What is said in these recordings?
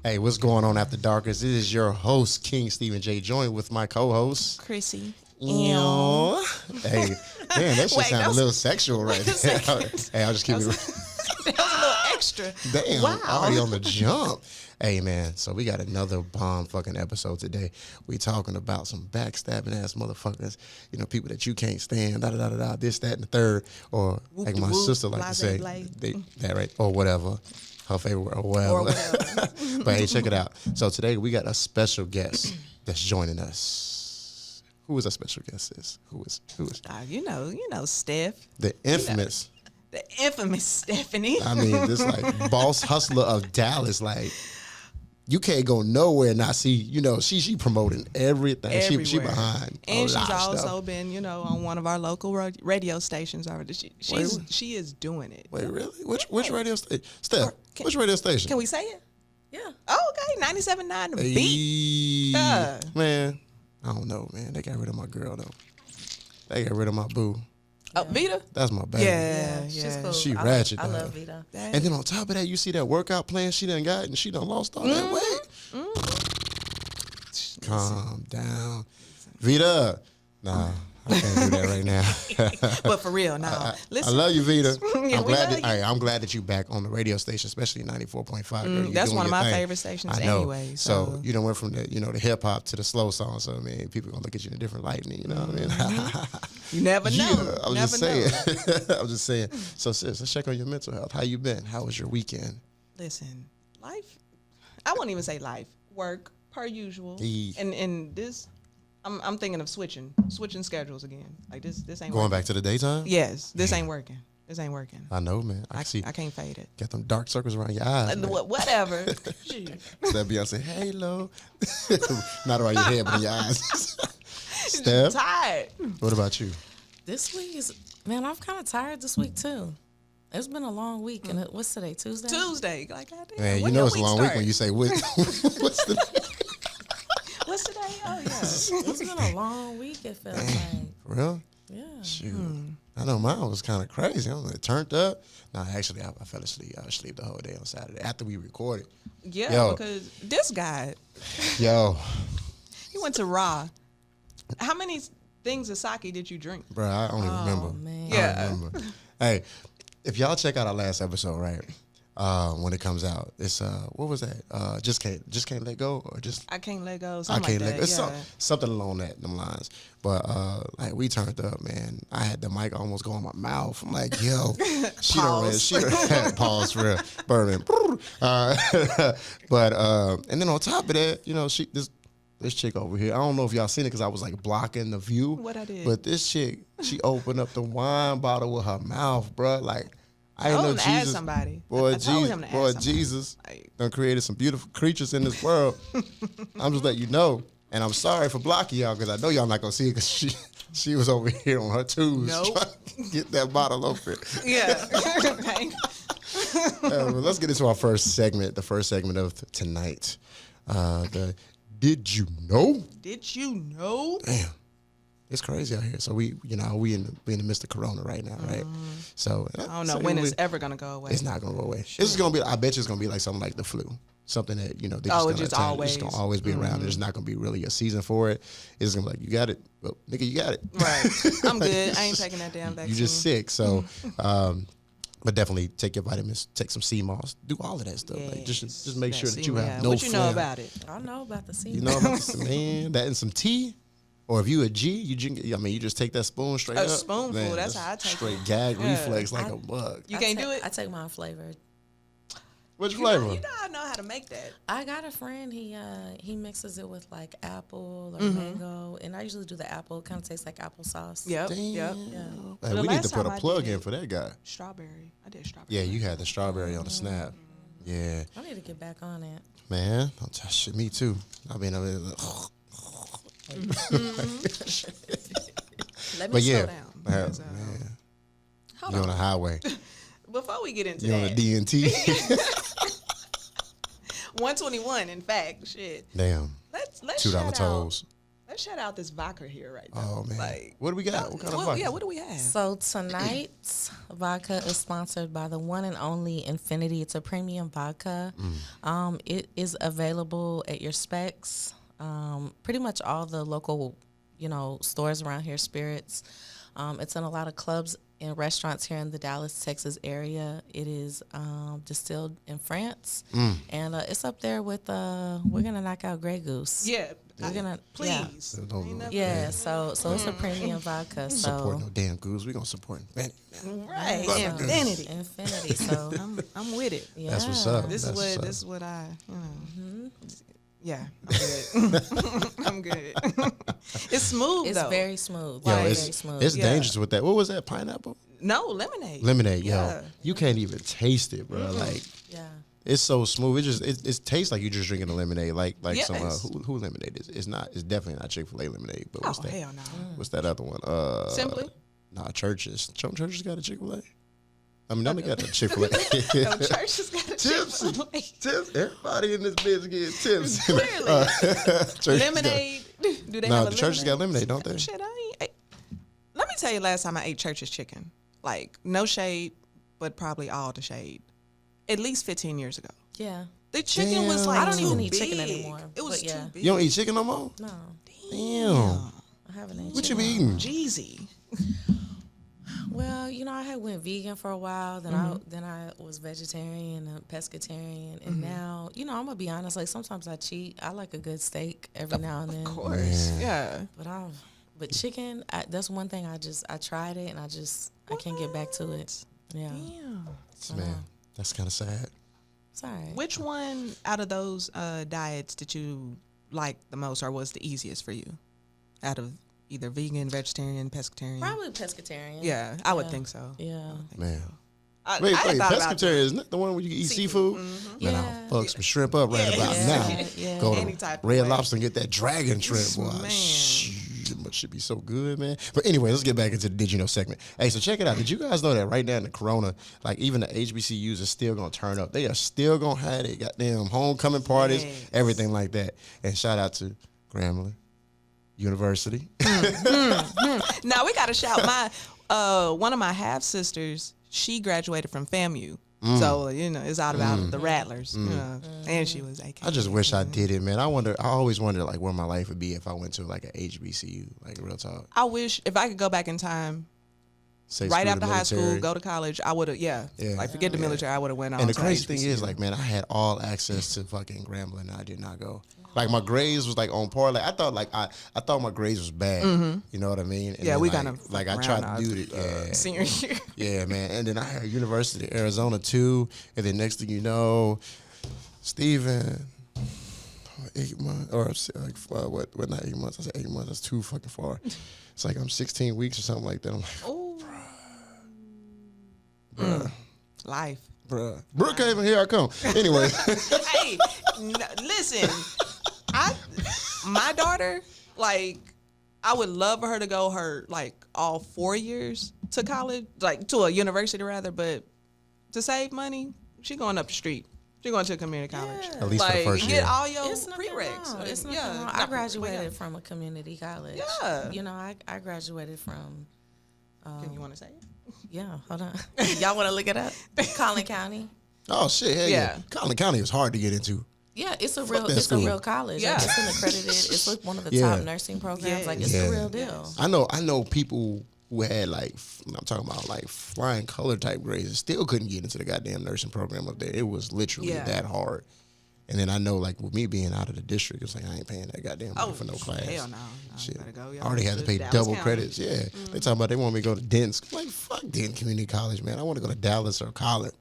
Hey, what's going on after darkers? This is your host, King Stephen J. Joined with my co-host, Chrissy. Hey, man, that shit sound a little sexual right there. Hey, I'll just keep it. That was a little extra. Damn, wow. Already on the jump. Hey, man, so we got another bomb fucking episode today. We talking about some backstabbing ass motherfuckers. You know, people that you can't stand, da-da-da-da-da, this, that, and the third. Or like my sister like to say, that right, or whatever. Her favorite word, or whatever. But hey, check it out. So today we got a special guest that's joining us. Who is our special guest? Who is? You know, Steph. The infamous. The infamous Stephanie. I mean, this like boss hustler of Dallas. Like, you can't go nowhere and not see. You know, she promoting everything. Everywhere. She behind. And she's also stuff. been, on one of our local radio stations already. She is doing it. Wait, really? Which radio station? Steph, which radio station? Can we say it? Yeah. Oh, okay. 97.9 The Beat. Man, I don't know, man. They got rid of my girl, though. They got rid of my boo. Oh, Vita? That's my baby. Yeah. She's cool. She ratchet, I though. love Vita. And then on top of that, you see that workout plan she done got, and she done lost all that weight. Calm down. Vita. Nah, I can't do that right now. But for real, no. Listen. I love you, Vita. Yeah, I'm glad that you back on the radio station, especially 94.5. Girl. That's one of my thing. favorite stations I know. anyway. So you done went from the the hip hop to the slow song. So I mean, people gonna look at you in a different light. You know what I mean? You never know. Yeah, I was never just saying. I was just saying. So sis, let's check on your mental health. How you been? How was your weekend? Listen, life. I won't even say life. Work per usual. And this. I'm thinking of switching schedules again. Like this ain't going working. back to the daytime. Yes, this ain't working. This ain't working. I know, man. I see. I can't fade it. Got them dark circles around your eyes. Whatever. That Beyonce, halo. Not around your head, but in your eyes. Steph, tired. what about you? This week is, man, I'm kind of tired this week too. It's been a long week, and what's today? Tuesday. Like, goddamn. Man, when you know your it's a long week when you say what? What's the? What's today? Oh yeah. It's been a long week. It feels like. For real? Yeah. Shoot. I know mine was kind of crazy. I was like, turned up. No, actually, I fell asleep. I was asleep the whole day on Saturday after we recorded. Yeah, because this guy. Yo. He went to Raw. How many things of sake did you drink? Bro, I don't even remember. Man. I don't remember. Hey, if y'all check out our last episode, right? When it comes out, it's what was that? Just can't let go, or just I can't let go. I can't let go. It's Yeah. something along them lines. But like we turned up, man. I had the mic almost go in my mouth. I'm like, yo, she done had pause for real, burning. But and then on top of that, this chick over here. I don't know if y'all seen it because I was like blocking the view. What I did? But this chick, she opened up the wine bottle with her mouth, bro. Like. I ain't know Jesus. Somebody. Boy, I Jesus done created some beautiful creatures in this world. I'm just letting you know. And I'm sorry for blocking y'all because I know y'all not going to see it because she was over here on her twos trying to get that bottle open. Yeah. Okay. Well, let's get into our first segment, the first segment of tonight. Did you know? Did you know? Damn. It's crazy out here. So we in the midst of Corona right now, right? So I don't know when it's ever gonna go away. It's not gonna go away. Sure. It's gonna be. I bet you it's gonna be like something like the flu, something that they just always. It's gonna always be around. There's not gonna be really a season for it. It's gonna be like you got it, well, nigga, you got it. Right. I'm good. I ain't taking that damn vaccine. You just sick. So, but definitely take your vitamins, take some sea moss, do all of that stuff. Yes. Like just make sure that you have no. What you know about it? I know about the sea. You know about this, man. That and some tea. Or if you a G, you drink. I mean, you just take that spoon straight up. A spoonful. Man, that's how I take straight it. gag reflex like a bug. You can't do it. I take mine flavored. Which flavor? I know how to make that. I got a friend. He mixes it with like apple or mango, and I usually do the apple. It kind of tastes like applesauce. Yep. Damn. Yep. Hey, we need to put a plug in for that guy. Strawberry. I did strawberry. Yeah, you had the strawberry on the snap. Yeah. I need to get back on it. Man, shit, me too. I mean, Let me slow down. Man, Hold you're on the highway. Before we get into You're on the DNT. 121, in fact, shit. Damn. Let's $2 shout tolls. Let's shout out this vodka here right now. Oh, man. Like, what do we got? What kind of vodka? Yeah, what do we have? So tonight's vodka is sponsored by the one and only Infinity. It's a premium vodka. It is available at your Specs, pretty much all the local, stores around here, Spirits. It's in a lot of clubs and restaurants here in the Dallas, Texas area. It is distilled in France, and it's up there with. We're gonna knock out Grey Goose. Yeah, we're gonna please. Yeah, so it's a premium vodka. So support no damn Goose. We gonna support Infinity. Right, Infinity. So I'm with it. yeah. That's what's up. This That's is what I. Yeah, I'm good. I'm good. It's smooth It's though. very smooth. Yo, very it's smooth. it's Yeah. dangerous with that. What was that? Pineapple? No lemonade. Lemonade, yo. Yeah. You can't even taste it, bro. Like Yeah. it's so smooth. It tastes like you just drinking a lemonade. Like some Yes. who lemonade is? It's not. It's definitely not Chick-fil-A lemonade. But Oh what's that? hell no. What's that other one? Simply. Nah, Churches. Churches got a Chick-fil-A. I mean, they got a Chick-fil-A. No, church has got a Tips. Chick-fil-A. Tips. Everybody in this business getting tips. Clearly. Churches Lemonade. Do they No, have a the churches got lemonade, don't they? Shit, let me tell you last time I ate Church's chicken. Like, no shade, but probably all the shade. At least 15 years ago. Yeah. The chicken was Damn. like I don't too even eat big. chicken anymore, It was but yeah. too big. You don't eat chicken no more? No, Damn. I haven't eaten. What you chicken. be eating? Jeezy. Well, I had went vegan for a while. Then I was vegetarian and pescatarian, and now I'm gonna be honest. Like sometimes I cheat. I like a good steak every now and then. Of course. Yeah. But chicken, that's one thing I tried it and I can't get back to it. Yeah, Damn. Man, that's kind of sad. sorry. Which one out of those diets did you like the most, or was the easiest for you? Out of either vegan, vegetarian, pescatarian? Probably pescatarian. Yeah, I would think so. Yeah. Man. I Wait, had thought about pescatarian is not the one where you can eat seafood? Man, Yeah. I'll fuck some shrimp up right about now. Yeah. Go Any to type of Red way. Lobster and get that dragon shrimp. Boy. Man. It should be so good, man. But anyway, let's get back into the Did You Know segment. Hey, so check it out. Did you guys know that right now in the corona, like even the HBCUs are still going to turn up. They are still going to have their goddamn homecoming parties, Yes. everything like that. And shout out to Grambling University. Now we got to shout my one of my half sisters. She graduated from FAMU, so it's all about the Rattlers. And she was AK. I just wish I did it, man. I always wonder like where my life would be if I went to like an HBCU, like real talk. I wish if I could go back in time, Say right screw after the high school, military. go to college. I would have, like forget the military. I would have went on. And the to crazy thing HBCU. is, like, man, I had all access to fucking Grambling, and I did not go. Like, my grades was like on par. Like, I thought my grades was bad. You know what I mean? And Yeah, then, we like, kind of like I tried to do it. Yeah, senior year. yeah, man. And then I had University of Arizona too. And then next thing you know, Steven, 8 months or like what? Not 8 months. I said 8 months. That's too fucking far. It's like I'm 16 weeks or something like that. I'm like, Oh, life. bruh, came in, here I come. Anyway. Hey, listen, my daughter, like, I would love for her to go like all 4 years to college, like to a university rather, but to save money, she going up the street. She going to a community college. Yeah. At least for the Like, first year. get all your It's nothing prereqs. wrong. It's nothing Yeah, wrong. I graduated from a community college. Yeah. I graduated from. Can you want to say it? Yeah, hold on. Y'all want to look it up? Collin County. Oh shit! Hell yeah. Yeah. Collin County is hard to get into. Yeah, it's a that school. real college. Yeah. Like, it's an accredited. It's like one of the Yeah. top nursing programs. Yes. Like it's Yeah. the real deal. I know people who had like I'm talking about like flying color type grades and still couldn't get into the goddamn nursing program up there. It was literally Yeah. that hard. And then I know like with me being out of the district, it's like I ain't paying that goddamn money for no class. Hell no. Shit. Gotta go, I already had to pay Dallas double County. credits. Yeah. They talking about they want me to go to Denton. I'm like, fuck Denton Community College, man. I want to go to Dallas or College.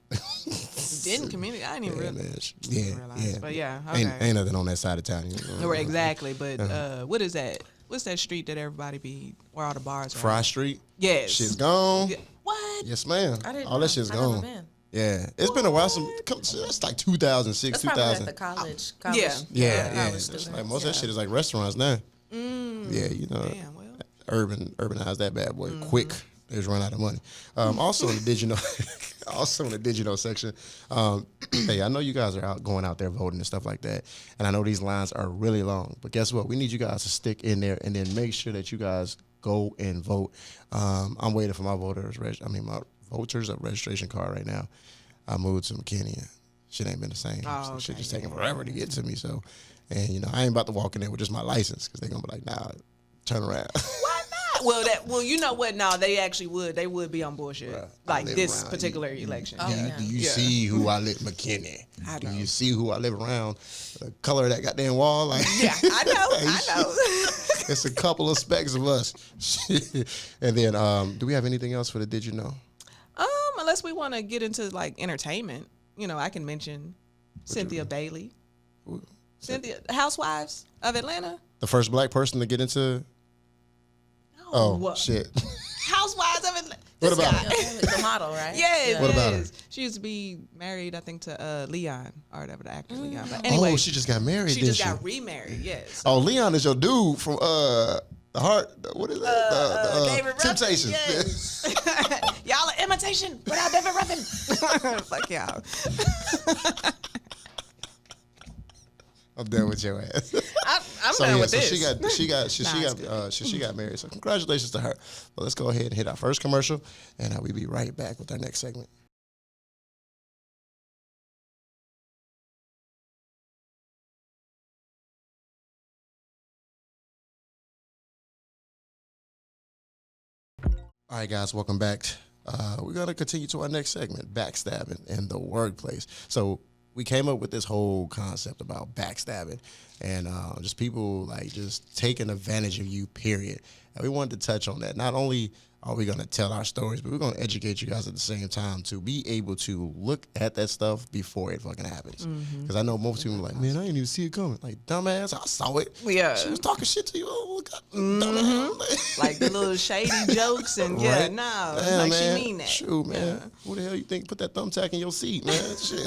Didn't community. I didn't even Yeah, realize. man. Yeah, realize. yeah. But yeah, okay. Ain't nothing on that side of town. No, exactly. But what is that? What's that street that everybody be where all the bars are? Fry Street. Yes. Shit's gone. Yeah. What? Yes, ma'am. I didn't All know. that shit's I never gone. been. Yeah, it's been a while. That's like 2006, That's probably at 2000. the college. Yeah. Yeah. college It's students, like most of that yeah. shit is like restaurants now. Yeah, you know, Damn, well. urbanized that bad boy quick. They just run out of money. Also, did you know? Also in the digital section. Hey, I know you guys are going out there voting and stuff like that. And I know these lines are really long. But guess what? We need you guys to stick in there and then make sure that you guys go and vote. I'm waiting for my my voters registration card right now. I moved to McKinney. Shit ain't been the same. Oh, okay. Shit just taking forever to get to me. So, and I ain't about to walk in there with just my license because they're gonna be like, nah, turn around. Why not? Well, you know what? No, they actually would. They would be on bullshit. Bruh, like this around. particular election. Oh, yeah. Do you see who I live McKinney? I Do know. you see who I live around? The color of that goddamn wall, like Yeah, I know. it's a couple of specks of us. And then, do we have anything else for the Did You Know? Unless we want to get into like entertainment, I can mention Cynthia Bailey. Ooh. Cynthia, Housewives of Atlanta. The first black person to get into. Oh shit! Housewives of Atlanta. What This about guy. her? The model, right? Yes, What about her? She used to be married, I think, to Leon or whatever, the actor Leon. But anyway, Oh, she just got married. she didn't just got remarried. Yes. Oh, Leon is your dude from the Heart. What is that? David Ruffin, Temptation. yes. Y'all are imitation without David Ruffin. Fuck y'all. I'm done with your ass. I'm done with this. She got married. So congratulations to her. But let's go ahead and hit our first commercial, and we'll be right back with our next segment. All right, guys, welcome back. We're going to continue to our next segment, backstabbing in the workplace. So we came up with this whole concept about backstabbing and just people like just taking advantage of you, period. And we wanted to touch on that. Not only are we going to tell our stories, but we're going to educate you guys at the same time to be able to look at that stuff before it fucking happens. Because I know most people are like, man, I didn't even see it coming. Like, dumbass, I saw it. Yeah. She was talking shit to you. Oh, God, dumbass. Like the little shady jokes and Right? no, Damn, like man. she mean that. Shoot, man. Who the hell you think put that thumbtack in your seat, man? Shit.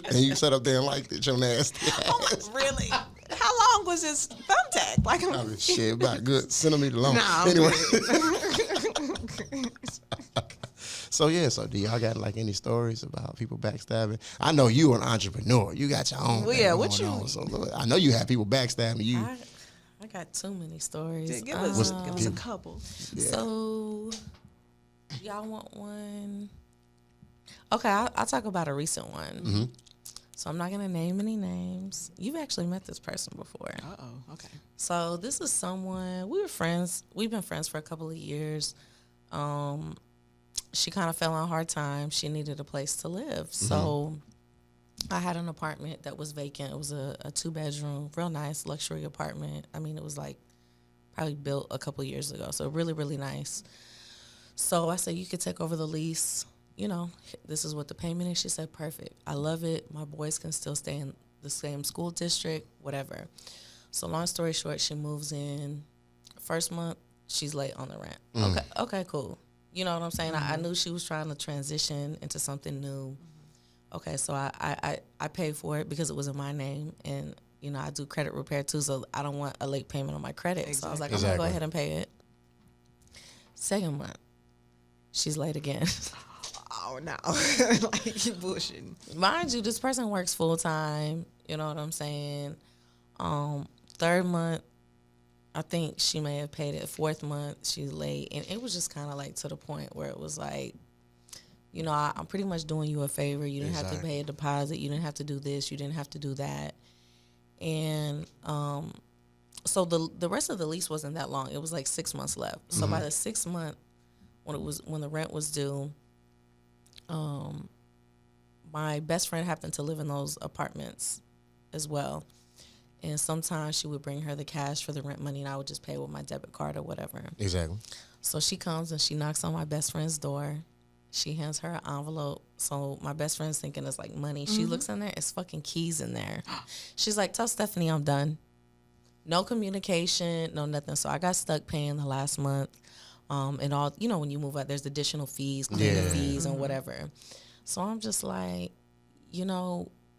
And you sat up there and liked it, your nasty ass. Really? How long was this thumbtack? Like, I mean, shit, about good centimeter long. Nah, Anyway. So do y'all got like any stories about people backstabbing? I know you an entrepreneur. You got your own. Well, thing yeah, going what you- on. So look, I know you have people backstabbing you. I got too many stories. give us a couple. Yeah. So, y'all want one? Okay, I'll talk about a recent one. Mm-hmm. So I'm not gonna name any names. You've actually met this person before. Okay. So this is someone, we were friends. We've been friends for a couple of years. She kind of fell on hard times. She needed a place to live. So I had an apartment that was vacant. It was a 2-bedroom, real nice luxury apartment. I mean, it was like probably built a couple of years ago. So really, really nice. So I said, you could take over the lease. This is what the payment is. She said, perfect. I love it. My boys can still stay in the same school district, whatever. So long story short, she moves in. First month, she's late on the rent. Okay, cool. You know what I'm saying? I knew she was trying to transition into something new. Okay, so I paid for it because it was in my name. And, I do credit repair too, so I don't want a late payment on my credit. Exactly. So I was like, I'm going to go ahead and pay it. Second month, she's late again. Oh, no. Like, you bullshitting. Mind you, this person works full time. You know what I'm saying? Third month, I think she may have paid it. Fourth month, she's late. And it was just kind of like to the point where it was like, I'm pretty much doing you a favor. You didn't have to pay a deposit. You didn't have to do this. You didn't have to do that. And so the rest of the lease wasn't that long. It was like 6 months left. So by the 6th month, when the rent was due, my best friend happened to live in those apartments as well. And sometimes she would bring her the cash for the rent money, and I would just pay with my debit card or whatever. Exactly. So she comes and she knocks on my best friend's door. She hands her an envelope. So my best friend's thinking it's like money. She looks in there, it's fucking keys in there. She's like, tell Stephanie I'm done. No communication, no nothing. So I got stuck paying the last month. And all, when you move out, there's additional fees, cleaning fees and whatever. So I'm just like,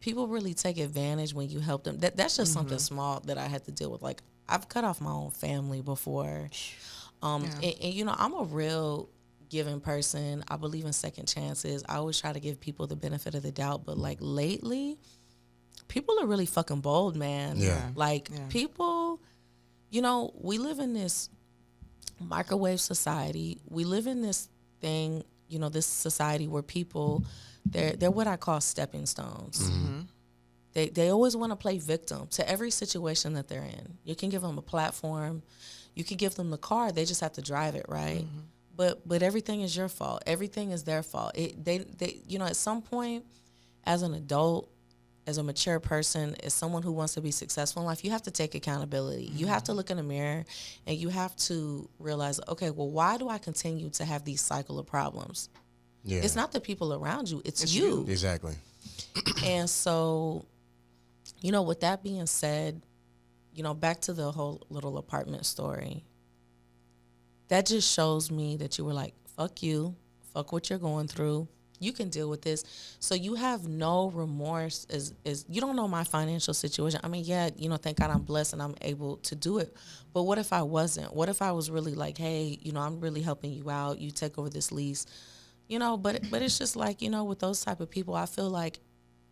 people really take advantage when you help them. That's just something small that I had to deal with. Like, I've cut off my own family before. And I'm a real giving person. I believe in second chances. I always try to give people the benefit of the doubt. But like lately, people are really fucking bold, man. Yeah. Like people, you know, we live in this microwave society. We live in this thing, you know, this society where people, they're what I call stepping stones. They always want to play victim to every situation that they're in. You can give them a platform. You can give them the car. They just have to drive it, right? But everything is your fault. Everything is their fault. They you know, at some point, as an adult, as a mature person, as someone who wants to be successful in life, you have to take accountability. You have to look in the mirror and you have to realize, okay, well, why do I continue to have these cycle of problems? Yeah. It's not the people around you. It's you. Exactly. And so, you know, with that being said, you know, back to the whole little apartment story, that just shows me that you were like, fuck you, fuck what you're going through. You can deal with this. So you have no remorse as you don't know my financial situation. I mean, yeah, you know, thank God I'm blessed and I'm able to do it. But what if I wasn't? What if I was really like, hey, you know, I'm really helping you out. You take over this lease, you know, but it's just like, you know, with those type of people, I feel like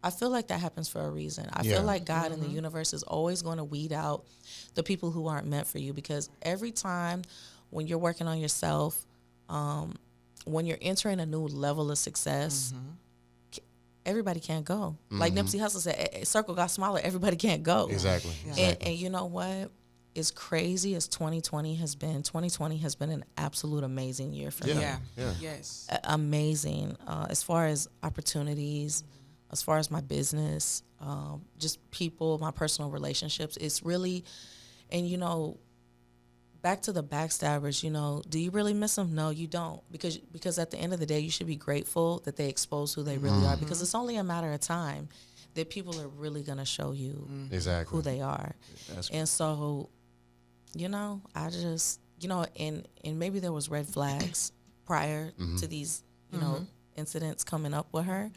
that happens for a reason. I feel like God in the universe is always going to weed out the people who aren't meant for you, because every time when you're working on yourself, when you're entering a new level of success, everybody can't go. Like Nipsey Hussle said, circle got smaller, everybody can't go. Exactly. And you know what? As crazy as 2020 has been an absolute amazing year for me. Yes. Amazing. As far as opportunities, as far as my business, just people, my personal relationships, it's really, and you know, back to the backstabbers, you know, do you really miss them? No, you don't. Because at the end of the day, you should be grateful that they expose who they really are, because it's only a matter of time that people are really going to show you who they are. And so, you know, I just, you know, and maybe there was red flags prior to these, you know, incidents coming up with her.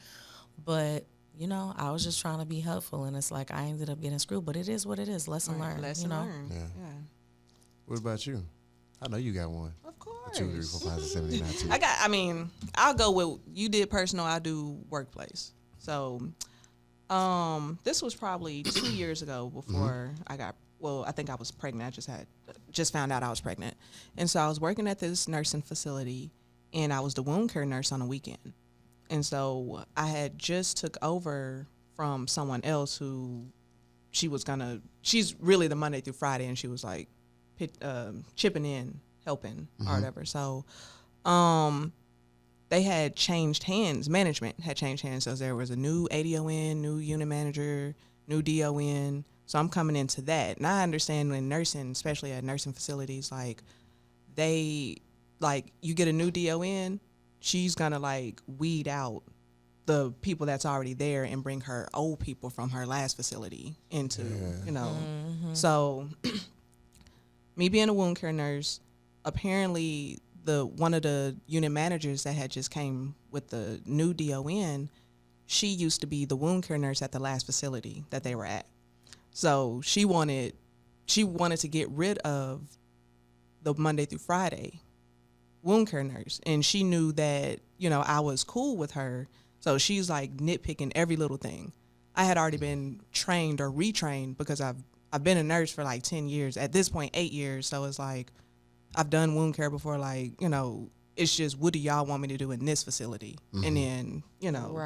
But, you know, I was just trying to be helpful, and it's like I ended up getting screwed. But it is what it is. Lesson learned. Lesson learned. Yeah. What about you? I know you got one. Of course. 2, 3, 4, 5, 6, 7, 8, 9, 10. I mean, I'll go with, you did personal, I do workplace. So, this was probably 2 years ago before I think I was pregnant. I just found out I was pregnant. And so I was working at this nursing facility, and I was the wound care nurse on the weekend. And so I had just took over from someone else who she's really the Monday through Friday, and she was like, chipping in, helping or whatever. So they had changed hands. Management had changed hands. So there was a new ADON, new unit manager, new DON. So I'm coming into that. And I understand when nursing, especially at nursing facilities, like you get a new DON, she's going to like weed out the people that's already there and bring her old people from her last facility into, you know. So me being a wound care nurse, apparently one of the unit managers that had just came with the new DON, she used to be the wound care nurse at the last facility that they were at. So she wanted to get rid of the Monday through Friday wound care nurse, and she knew that, you know, I was cool with her, so she's like nitpicking every little thing. I had already been trained or retrained because I've been a nurse for like 10 years. At this point, 8 years. So it's like, I've done wound care before. Like, you know, it's just, what do y'all want me to do in this facility? And then, you know,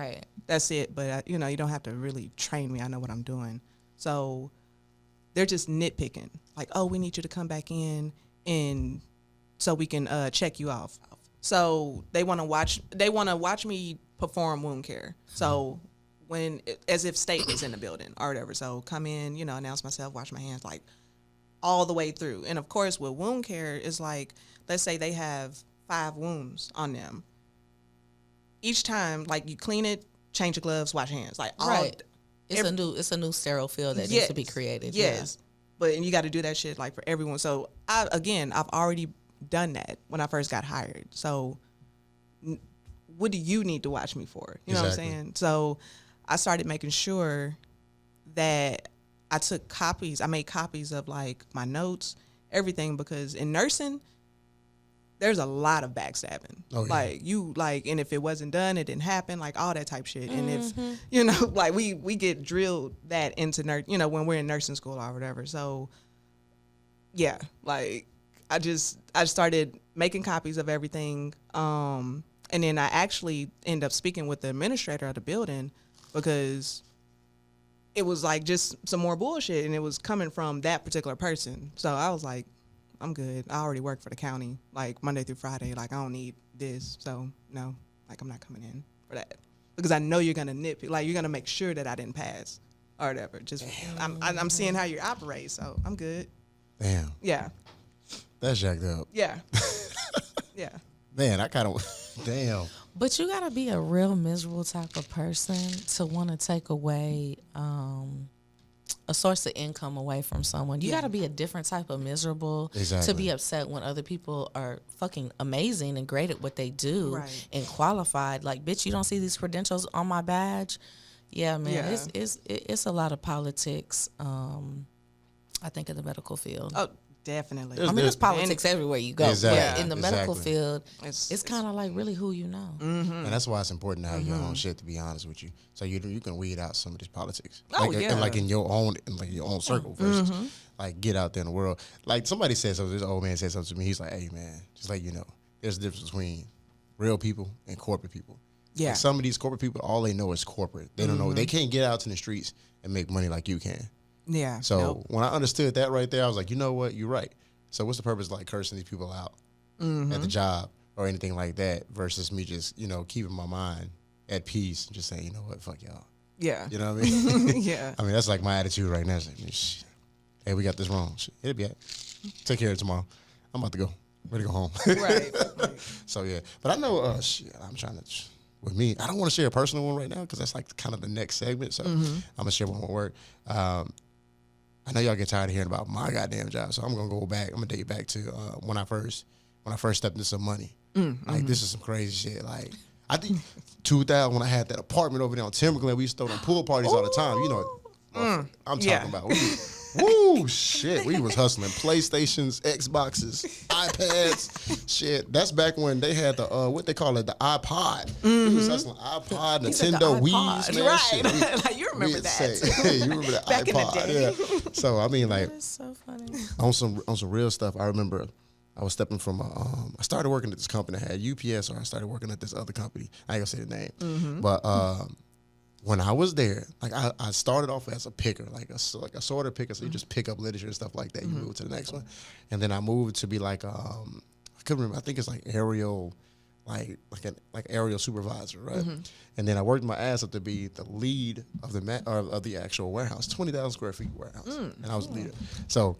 that's it. But, you know, you don't have to really train me. I know what I'm doing. So they're just nitpicking. Like, oh, we need you to come back in and so we can check you off. So they want to watch me perform wound care. So as if state was in the building or whatever. So come in, you know, announce myself, wash my hands, like all the way through. And of course with wound care, it's like, let's say they have 5 wounds on them. Each time, like, you clean it, change your gloves, wash your hands. Like it's a new sterile field that needs to be created. Yes. But and you got to do that shit like for everyone. So I've already done that when I first got hired. So what do you need to watch me for? You know what I'm saying? So I started making sure that I made copies of like my notes, everything, because in nursing, there's a lot of backstabbing. Oh, yeah. Like, and if it wasn't done, it didn't happen, like all that type shit. And if, like we get drilled that into when we're in nursing school or whatever. So yeah, like I started making copies of everything. And then I actually ended up speaking with the administrator of the building because it was like just some more bullshit and it was coming from that particular person. So I was like, I'm good. I already work for the county, like Monday through Friday. Like I don't need this. So no, like I'm not coming in for that because I know you're gonna nitpick. Like you're gonna make sure that I didn't pass or whatever. Just I'm seeing how you operate, so I'm good. Damn. Yeah. That's jacked up. Yeah. Yeah. Man, I kind of damn. But you gotta be a real miserable type of person to want to take away a source of income away from someone. You gotta be a different type of miserable to be upset when other people are fucking amazing and great at what they do and qualified. Like, bitch, you don't see these credentials on my badge? Yeah, man, it's a lot of politics. I think in the medical field. Oh, definitely. I mean, there's politics everywhere you go. Exactly. But in the medical field, it's kind of like really who you know. Mm-hmm. And that's why it's important to have your own shit, to be honest with you. So you can weed out some of this politics. Oh, like, yeah. And like in your own circle versus like get out there in the world. Like somebody said something, this old man said something to me. He's like, hey man, just like, there's a difference between real people and corporate people. Yeah. Like some of these corporate people, all they know is corporate. They don't know. They can't get out to the streets and make money like you can. Yeah. So when I understood that right there, I was like, you know what? You're right. So what's the purpose of like cursing these people out at the job or anything like that versus me just, keeping my mind at peace and just saying, you know what, fuck y'all. Yeah. You know what I mean? Yeah. I mean, that's like my attitude right now. It's like, shit, hey, we got this wrong. Shit, it'll be all right. Take care of it tomorrow. I'm about to go. Ready to go home. Right. So, yeah. But I know, I'm trying to, with me, I don't want to share a personal one right now because that's like kind of the next segment. So I'm going to share one more word. I know y'all get tired of hearing about my goddamn job, so I'm gonna go back. I'm gonna take you back to when I first stepped into some money. Like this is some crazy shit. Like I think 2000 when I had that apartment over there on Timberland, we used to throw them pool parties all the time. You know, I'm talking about. Woo, shit. We was hustling PlayStations, Xboxes, iPads, shit. That's back when they had the, what they call it, the iPod. We was hustling iPod, Nintendo Wii's, man. Right. Shit. Like, you remember that. Hey, you remember that Back iPod. in the day. Yeah. So, I mean, like, That's so funny. on some real stuff, I remember I was stepping from, I started working at this company. I had UPS, or I started working at this other company. I ain't gonna say the name. But, when I was there, like I started off as a picker, like a sorter picker, so you just pick up literature and stuff like that. You move to the next one, and then I moved to be like I couldn't remember. I think it's like aerial, like aerial supervisor, right? And then I worked my ass up to be the lead of the actual warehouse, 20,000 square feet warehouse, and I was the leader. So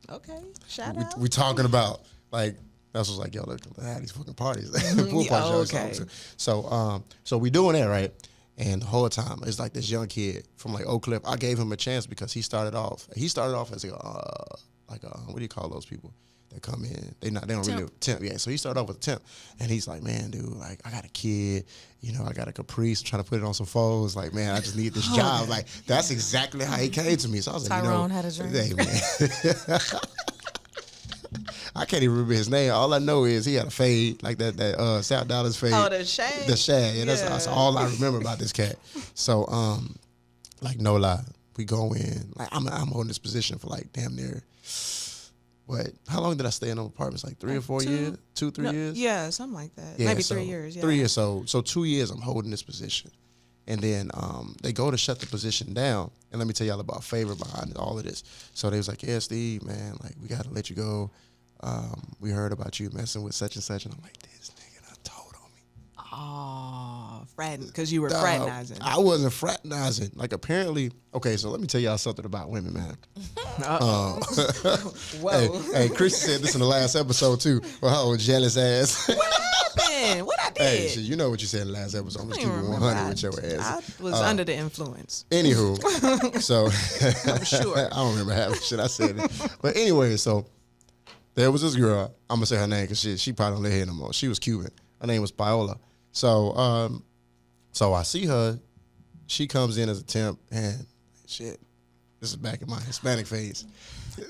Okay. Shout out. we talking about like. That's was like, yo, look, I had these fucking parties, pool parties. Okay. So we doing that, right? And the whole time, it's like this young kid from like Oak Cliff. I gave him a chance because he started off as a what do you call those people that come in? They don't really temp. Yeah, so he started off with a temp, and he's like, man, dude, like I got a kid, I got a Caprice, I'm trying to put it on some foes. Like, man, I just need this job. Like that's exactly how he came to me. So I was like, Tyrone had a dream. Hey, man. I can't even remember his name. All I know is he had a fade, like that South Dallas fade. Oh, the shade? The shade. Yeah, that's all I remember about this cat. So, like, no lie, we go in. Like, I'm holding this position for, like, damn near, how long did I stay in them apartments? Like 3 or 4 years? 3 years? Yeah, something like that. Yeah, Maybe 3 years, yeah. 3 years. So 2 years I'm holding this position. And then they go to shut the position down. And let me tell y'all about favor behind all of this. So they was like, yeah, Steve, man, like, we got to let you go. We heard about you messing with such and such. And I'm like, this nigga done told on me. Oh, because you were fraternizing. I wasn't fraternizing. Like, apparently, okay, so let me tell y'all something about women, man. Whoa. Hey, Chrissy said this in the last episode, too. Well, her old jealous ass. What happened? What I did? Hey, shit, you know what you said in the last episode. I'm just keeping it 100 with your ass. I was under the influence. Anywho, so. I'm sure. I don't remember half the shit I said. But anyway, so. There was this girl. I'm gonna say her name because she probably don't live here no more. She was Cuban. Her name was Paola. So, so I see her. She comes in as a temp, and shit. This is back in my Hispanic phase.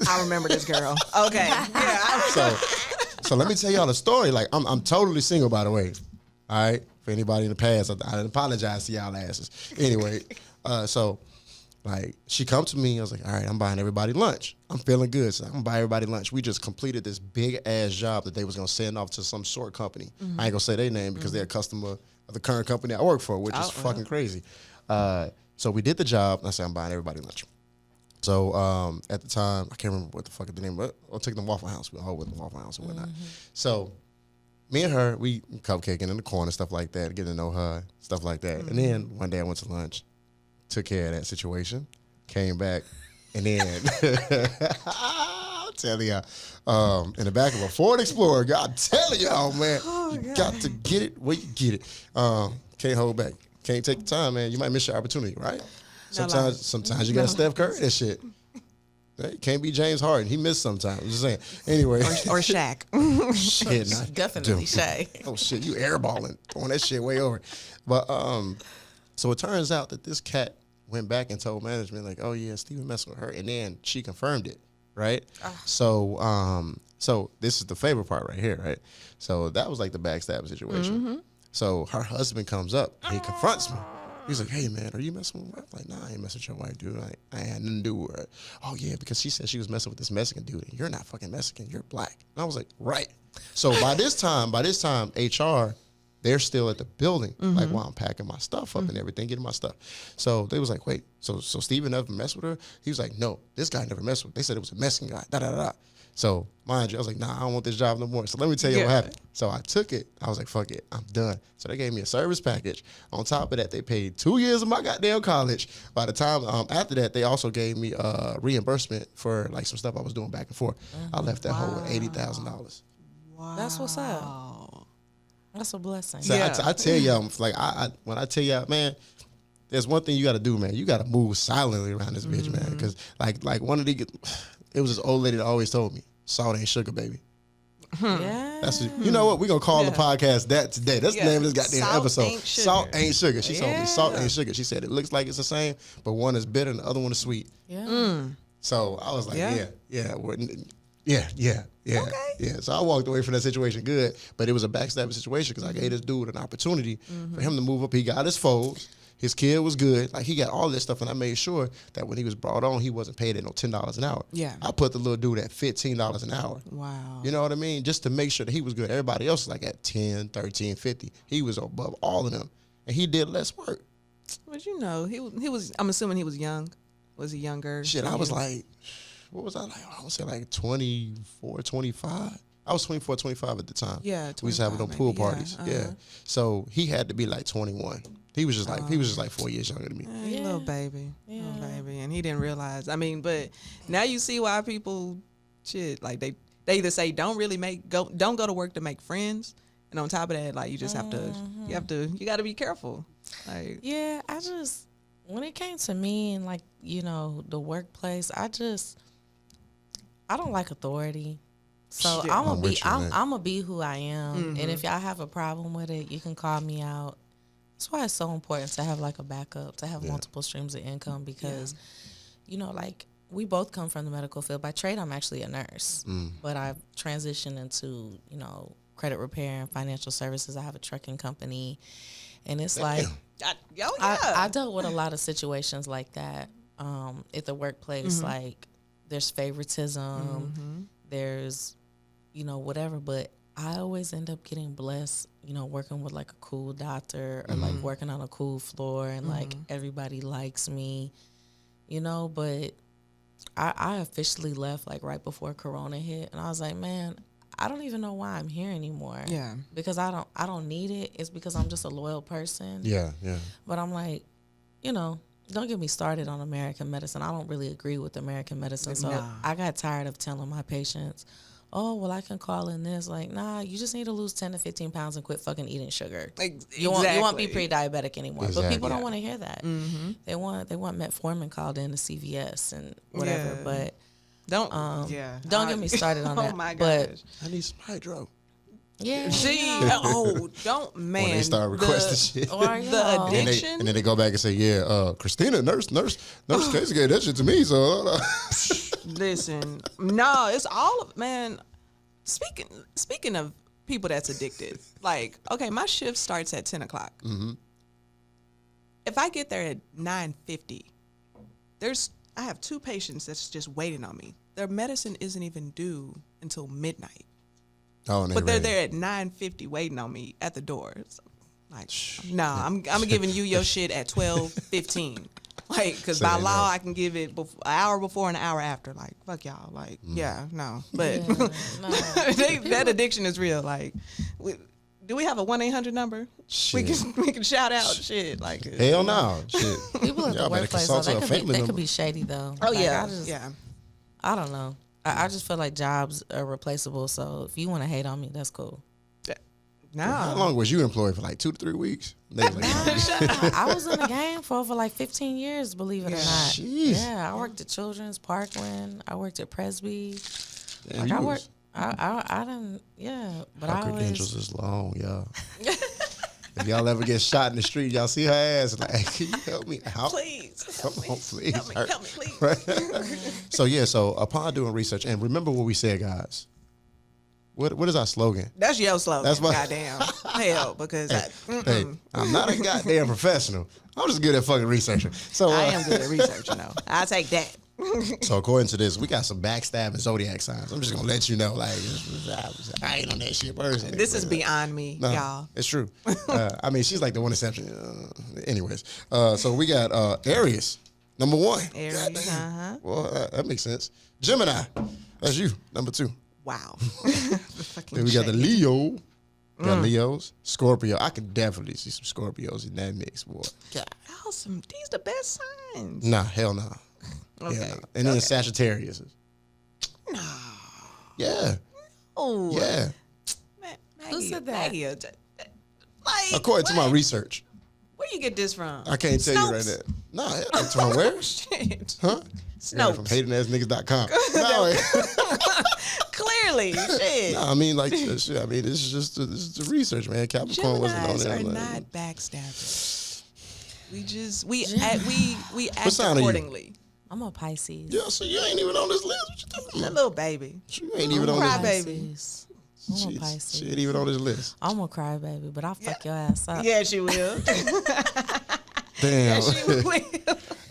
I remember this girl. Okay. Yeah. So let me tell y'all the story. Like, I'm totally single, by the way. All right? For anybody in the past, I apologize to y'all asses. Anyway, so, like, she come to me. I was like, all right, I'm buying everybody lunch. I'm feeling good, so I'm going to buy everybody lunch. We just completed this big-ass job that they was going to send off to some short company. I ain't going to say their name because they're a customer of the current company I work for, which is fucking crazy. So we did the job. And I said, I'm buying everybody lunch. So at the time, I can't remember what the fuck the name was. I'll take them Waffle House. We all went to Waffle House and whatnot. So me and her, we cupcaking in the corner, stuff like that, getting to know her, stuff like that. And then one day I went to lunch, took care of that situation, came back, and then I'll tell y'all, in the back of a Ford Explorer, I'm telling y'all, man, you got to get it where you get it. Can't hold back. Can't take the time, man. You might miss your opportunity, right? Sometimes you got Steph Curry that shit. Hey, can't be James Harden. He missed sometimes. I'm just saying. Anyway. Or Shaq. Shit, not Definitely Shaq. Oh shit, you airballing, throwing that shit way over. But so it turns out that this cat went back and told management like, oh yeah, Steven messing with her, and then she confirmed it, right? So this is the favorite part right here, right? So that was like the backstabbing situation. So her husband comes up and he confronts me. He's like, hey, man, are you messing with my wife? Like, nah, I ain't messing with your wife, dude. I had nothing to do with her. Oh, yeah, because she said she was messing with this Mexican dude, and you're not fucking Mexican. You're black. And I was like, right. So by this time, HR, they're still at the building, like while I'm packing my stuff up and everything, getting my stuff. So they was like, wait, so Steven never messed with her? He was like, no, this guy never messed with her. They said it was a Mexican guy, da-da-da-da. So, mind you, I was like, nah, I don't want this job no more. So let me tell you what happened. So I took it. I was like, fuck it. I'm done. So they gave me a service package. On top of that, they paid 2 years of my goddamn college. By the time, after that, they also gave me reimbursement for like some stuff I was doing back and forth. I left that hole with $80,000. Wow. That's what's up. That's a blessing. So I tell y'all, like, when I tell y'all, man, there's one thing you got to do, man. You got to move silently around this bitch, man. Because like one of the... It was this old lady that always told me, salt ain't sugar, baby. Yeah. That's you know what? We're going to call the podcast that today. That's the name of this goddamn episode. Salt ain't sugar. She told me salt ain't sugar. She said it looks like it's the same, but one is bitter and the other one is sweet. Yeah. So I was like, yeah. So I walked away from that situation good, but it was a backstabbing situation because I gave this dude an opportunity for him to move up. He got his foes. His kid was good. Like, he got all this stuff, and I made sure that when he was brought on, he wasn't paid at no $10 an hour. Yeah. I put the little dude at $15 an hour. Wow. You know what I mean? Just to make sure that he was good. Everybody else was like at 10, 13, 50. He was above all of them, and he did less work. But you know, he was. I'm assuming he was young. Was he younger? Shit, I was like, what was I like? I would say like 24, 25. I was 24, 25 at the time. Yeah, we was having them pool parties. Yeah. So he had to be like 21. He was just like 4 years younger than me. Yeah. Little baby. Little baby. And he didn't realize. I mean, but now you see why people like they either say don't go to work to make friends, and on top of that, like, you just have to you got to be careful. Like, yeah, when it came to me and, like, you know, the workplace, I don't like authority. So I'm gonna be who I am, and if y'all have a problem with it, you can call me out. That's why it's so important to have like a backup, to have multiple streams of income, because, you know, like, we both come from the medical field. By trade, I'm actually a nurse, but I've transitioned into, you know, credit repair and financial services. I have a trucking company, and it's like, I dealt with a lot of situations like that at the workplace. Like, there's favoritism, there's, you know, whatever, but I always end up getting blessed, you know, working with like a cool doctor or like working on a cool floor, and like everybody likes me, you know. But I officially left like right before Corona hit, and I was like, man, I don't even know why I'm here anymore. Yeah. Because I don't need it. It's because I'm just a loyal person. Yeah, yeah. But I'm like, you know, don't get me started on American medicine. I don't really agree with American medicine. So I got tired of telling my patients, oh, well, I can call in this. Like, nah, you just need to lose 10 to 15 pounds and quit fucking eating sugar. You won't be pre-diabetic anymore. Exactly. But people don't want to hear that. They want metformin called in to CVS and whatever. But don't get me started on that. Oh my gosh. But I need some hydro. Yeah. Don't, man. When they start requesting shit. The addiction. And then they go back and say, yeah, Christina, nurse Casey gave that shit to me. So listen, no, it's all of, man. Speaking of people that's addicted, like, okay, my shift starts at 10 o'clock. Mm-hmm. If I get there at 9:50, I have 2 patients that's just waiting on me. Their medicine isn't even due until midnight. Oh, and But they're ready. there at 9:50 waiting on me at the door. So, like, no, I'm giving you your shit at 12:15. Like, because by law, I can give it an hour before and an hour after. Like, fuck y'all. Like, yeah, no. But that addiction is real. Like, do we have a 1-800 number? Shit. We can shout out shit. Like, Hell no. Shit. People at Y'all the better workplace, though, consult they a could family be member. shady though. oh Like, yeah, I don't know. I just feel like jobs are replaceable. So if you want to hate on me, that's cool. No. How long was you employed for? Like 2 to 3 weeks? They was like, I was in the game for like 15 years, believe it or not. Jeez. Yeah, I worked at Children's, Parkland. I worked at Presby. damn, Like you I was- worked. I didn't. Yeah, but Her I credentials always. is long, y'all. If y'all ever get shot in the street, y'all see her ass. Like, hey, can you help me out? Please. Come on, please. Help me, please. So upon doing research, and remember what we said, guys. What is our slogan? That's your slogan. That's my- goddamn hell. Because Hey, I'm not a goddamn professional. I'm just good at fucking researching. So I am good at researching though. I'll take that. So according to this, we got some backstabbing zodiac signs. I'm just gonna let you know, like, I ain't on that shit personally. This is beyond me, No, y'all. it's true. I mean, she's like the one exception. Anyways, so we got Aries, number 1. Aries, Goddamn. Well, that makes sense. Gemini, that's you, number 2. Wow. Then we got the Leo. Got Leos, Scorpio. I could definitely see some Scorpios in that mix, boy. Awesome. These the best signs. Nah, hell no. Okay. Hell no. And then Sagittarius. No. Yeah. Oh. Yeah. Who said that? Like, According to my research. where you get this from? I can't tell you right Snopes? now. No, it's from where? Shit. Huh? Snopes. From hatingassniggas.com. No, Clearly, shit. no, I mean, like, shit, I mean, this is the research, man. Capricorn wasn't on Geminis there. are like- not backstabbers. We act sign are you? accordingly. I'm a Pisces. Yeah, so you ain't even on this list. What you talking A about? little baby. You ain't even on Cry this baby. Pisces. I'm a She Pisces. ain't even on this list. I'm a crybaby, but I'll fuck your ass up. Yeah, she will. Damn. She will.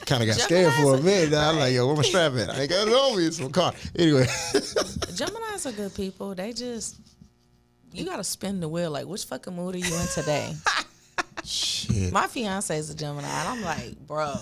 Kind of got scared for a minute. I'm like, yo, where my strap at? I ain't got it on me. It's my car. Anyway. Geminis are good people. They just, you gotta spin the wheel. Like, which fucking mood are you in today? Shit. My fiance is a Gemini, and I'm like, bro.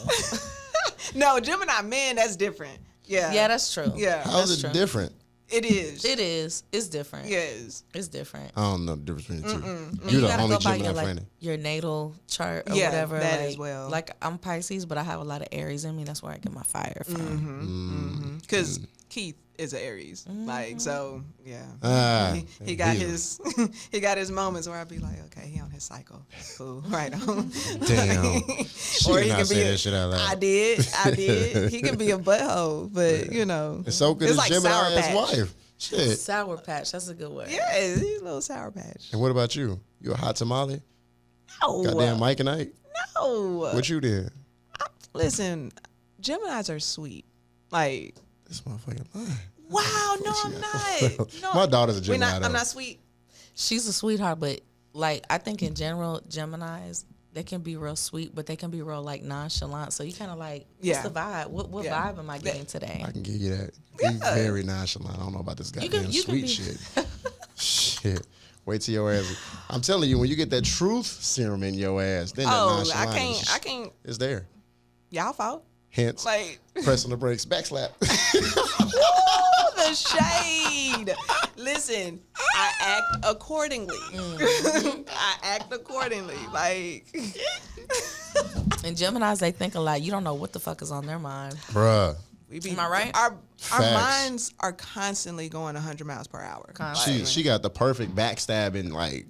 No, Gemini men, that's different. Yeah. Yeah, that's true. Yeah. How's that's it true. different? It is. It is. It's different. Yes. It's different. I don't know the difference between the two. And You're you the gotta only go by Gemini your, friend. your natal chart or Yeah, whatever. that like, as well. Like, I'm Pisces, but I have a lot of Aries in me. That's where I get my fire from. Mm-hmm. Because Keith is an Aries. Like, so, yeah. Ah, He got Leo. his he got his moments where I'd be like, okay, he on his cycle. Cool. Right on. Damn. She did not say that shit out loud. I did. He can be a butthole, but you know. And so could his like Sour Gemini Patch. ass wife. Shit. Sour Patch. That's a good word. Yeah, he's a little Sour Patch. And what about you? You a hot tamale? No. Goddamn Mike and Ike? No. What you did? Listen, Geminis are sweet. Like, This motherfucker lying. wow, no, I'm not. No, My daughter's a Gemini. I'm though. not sweet. She's a sweetheart, but like I think in general, Geminis, they can be real sweet, but they can be real like nonchalant. So you kind of like, what's Yeah. the vibe? What Yeah. vibe am I getting today? I can give you that. He's very nonchalant. I don't know about this goddamn you can sweet be- shit. Shit. Wait till your ass. I'm telling you, when you get that truth serum in your ass, then that Oh, nonchalant I can't. is there. Y'all fault. Hence, Like, pressing the brakes, backslap. ooh, the shade. Listen, I act accordingly. I act accordingly. Like, And Geminis, they think a lot. You don't know what the fuck is on their mind. Bruh. we be. Am I right? Our Facts. minds are constantly going 100 miles per hour. She got the perfect backstabbing like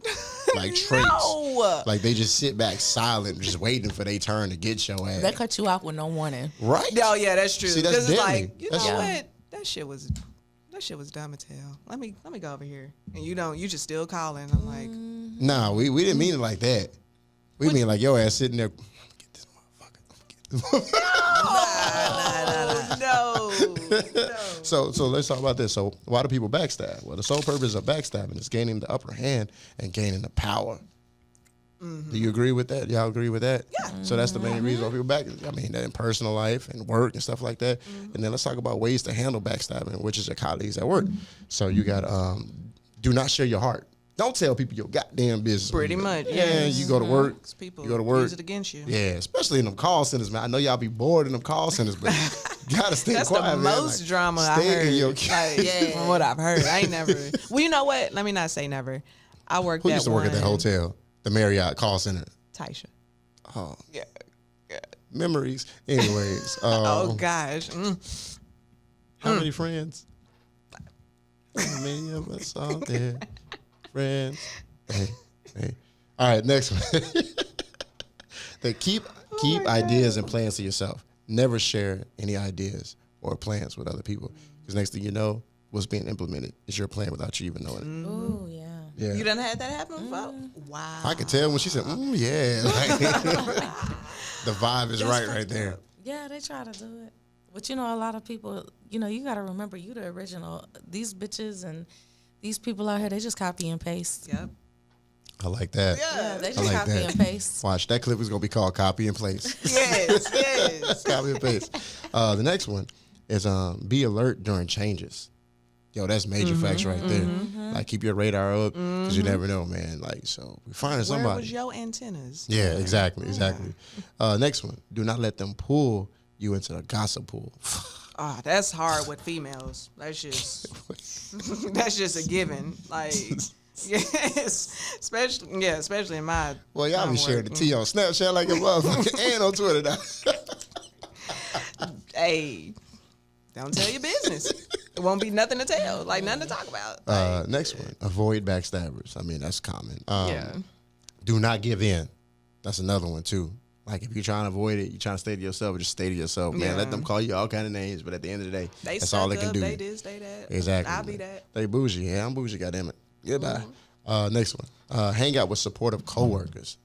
traits. No. Like they just sit back silent, just waiting for their turn to get your ass. They cut you off with no warning. Right? Oh yeah, that's true. See, that's 'Cause it's deadly. like, you That's- know Yeah. what? That shit was dumb as hell. Let me go over here. And you just still calling. I'm like, Nah, we didn't mean it like that. We mean like your ass sitting there. Get this motherfucker. no. So let's talk about this. So why do people backstab? Well, the sole purpose of backstabbing is gaining the upper hand and gaining the power. Do you agree with that? Y'all agree with that? Yeah. So that's the main reason why people back. I mean, in personal life and work and stuff like that. And then let's talk about ways to handle backstabbing, which is your colleagues at work. So you got do not share your heart. Don't tell people your goddamn business. Pretty much. Yeah, you go to work. People You go to work. use it against you. Yeah, especially in them call centers, man. I know y'all be bored in them call centers, but you gotta stay That's quiet, the man. most Like, drama I stay heard. in your Like, from what I've heard, I ain't never. Well, you know what? Let me not say never. I worked. Who used to work at that hotel? The Marriott call center. Taisha. Oh, Yeah. memories. Anyways. Oh gosh. How many friends? How many of us out there? Friends. Hey. All right, next one. They keep ideas and plans to yourself. Never share any ideas or plans with other people. Because next thing you know, what's being implemented is your plan without you even knowing it. Ooh, yeah. Yeah. You done had that happen before? Wow. I could tell when she said, yeah. Like, the vibe is right there. Yeah, they try to do it. But you know, a lot of people, you know, you got to remember you the original. These bitches and these people out here, they just copy and paste. Yep. I like that. Yeah, they I just like copy that. and paste. Watch, that clip is going to be called Copy and Place. Yes. Copy and paste. The next one is be alert during changes. Yo, that's major facts right there. Like, keep your radar up because you never know, man. Like, so we're finding somebody. Where was your antennas? Yeah, exactly. Next one, do not let them pull you into the gossip pool. Oh, that's hard with females. That's just that's just a given. Like, yes, especially in my. Well, y'all be sharing the tea on Snapchat like a motherfucker and on Twitter now. Hey, don't tell your business. It won't be nothing to tell. Like, nothing to talk about. Next one, avoid backstabbers. I mean, that's common. Yeah. Do not give in. That's another one too. Like, if you're trying to avoid it, you're trying to stay to yourself, just stay to yourself, man. Yeah. Let them call you all kind of names, but at the end of the day, They that's all they stuck can up, do. They this, they that. Exactly. I'll be that. They bougie. Yeah, I'm bougie, goddammit. Goodbye. Next one. Hang out with supportive coworkers.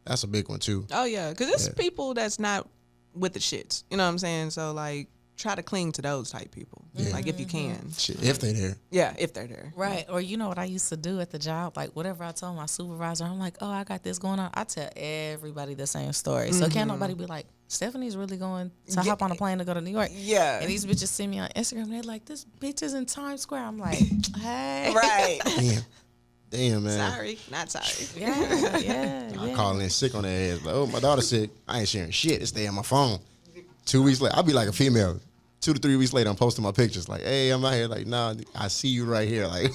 That's a big one too. Oh yeah, because it's people that's not with the shits. You know what I'm saying? So like, try to cling to those type people. Yeah. Like, if you can. Shit, if they there. Yeah, if they're there. Right. Or you know what I used to do at the job? Like, whatever I told my supervisor, I'm like, oh, I got this going on. I tell everybody the same story. So can't nobody be like, Stephanie's really going to hop on a plane to go to New York. Yeah. And these bitches see me on Instagram and they're like, this bitch is in Times Square. I'm like, hey. Right. Damn, man. Sorry, not sorry. Yeah. I call in sick on their ass. Like, oh, my daughter's sick. I ain't sharing shit. It's stay on my phone. 2 weeks later, I'll be like a female. 2 to 3 weeks later, I'm posting my pictures. Like, hey, I'm out here. Like, nah, I see you right here. Like,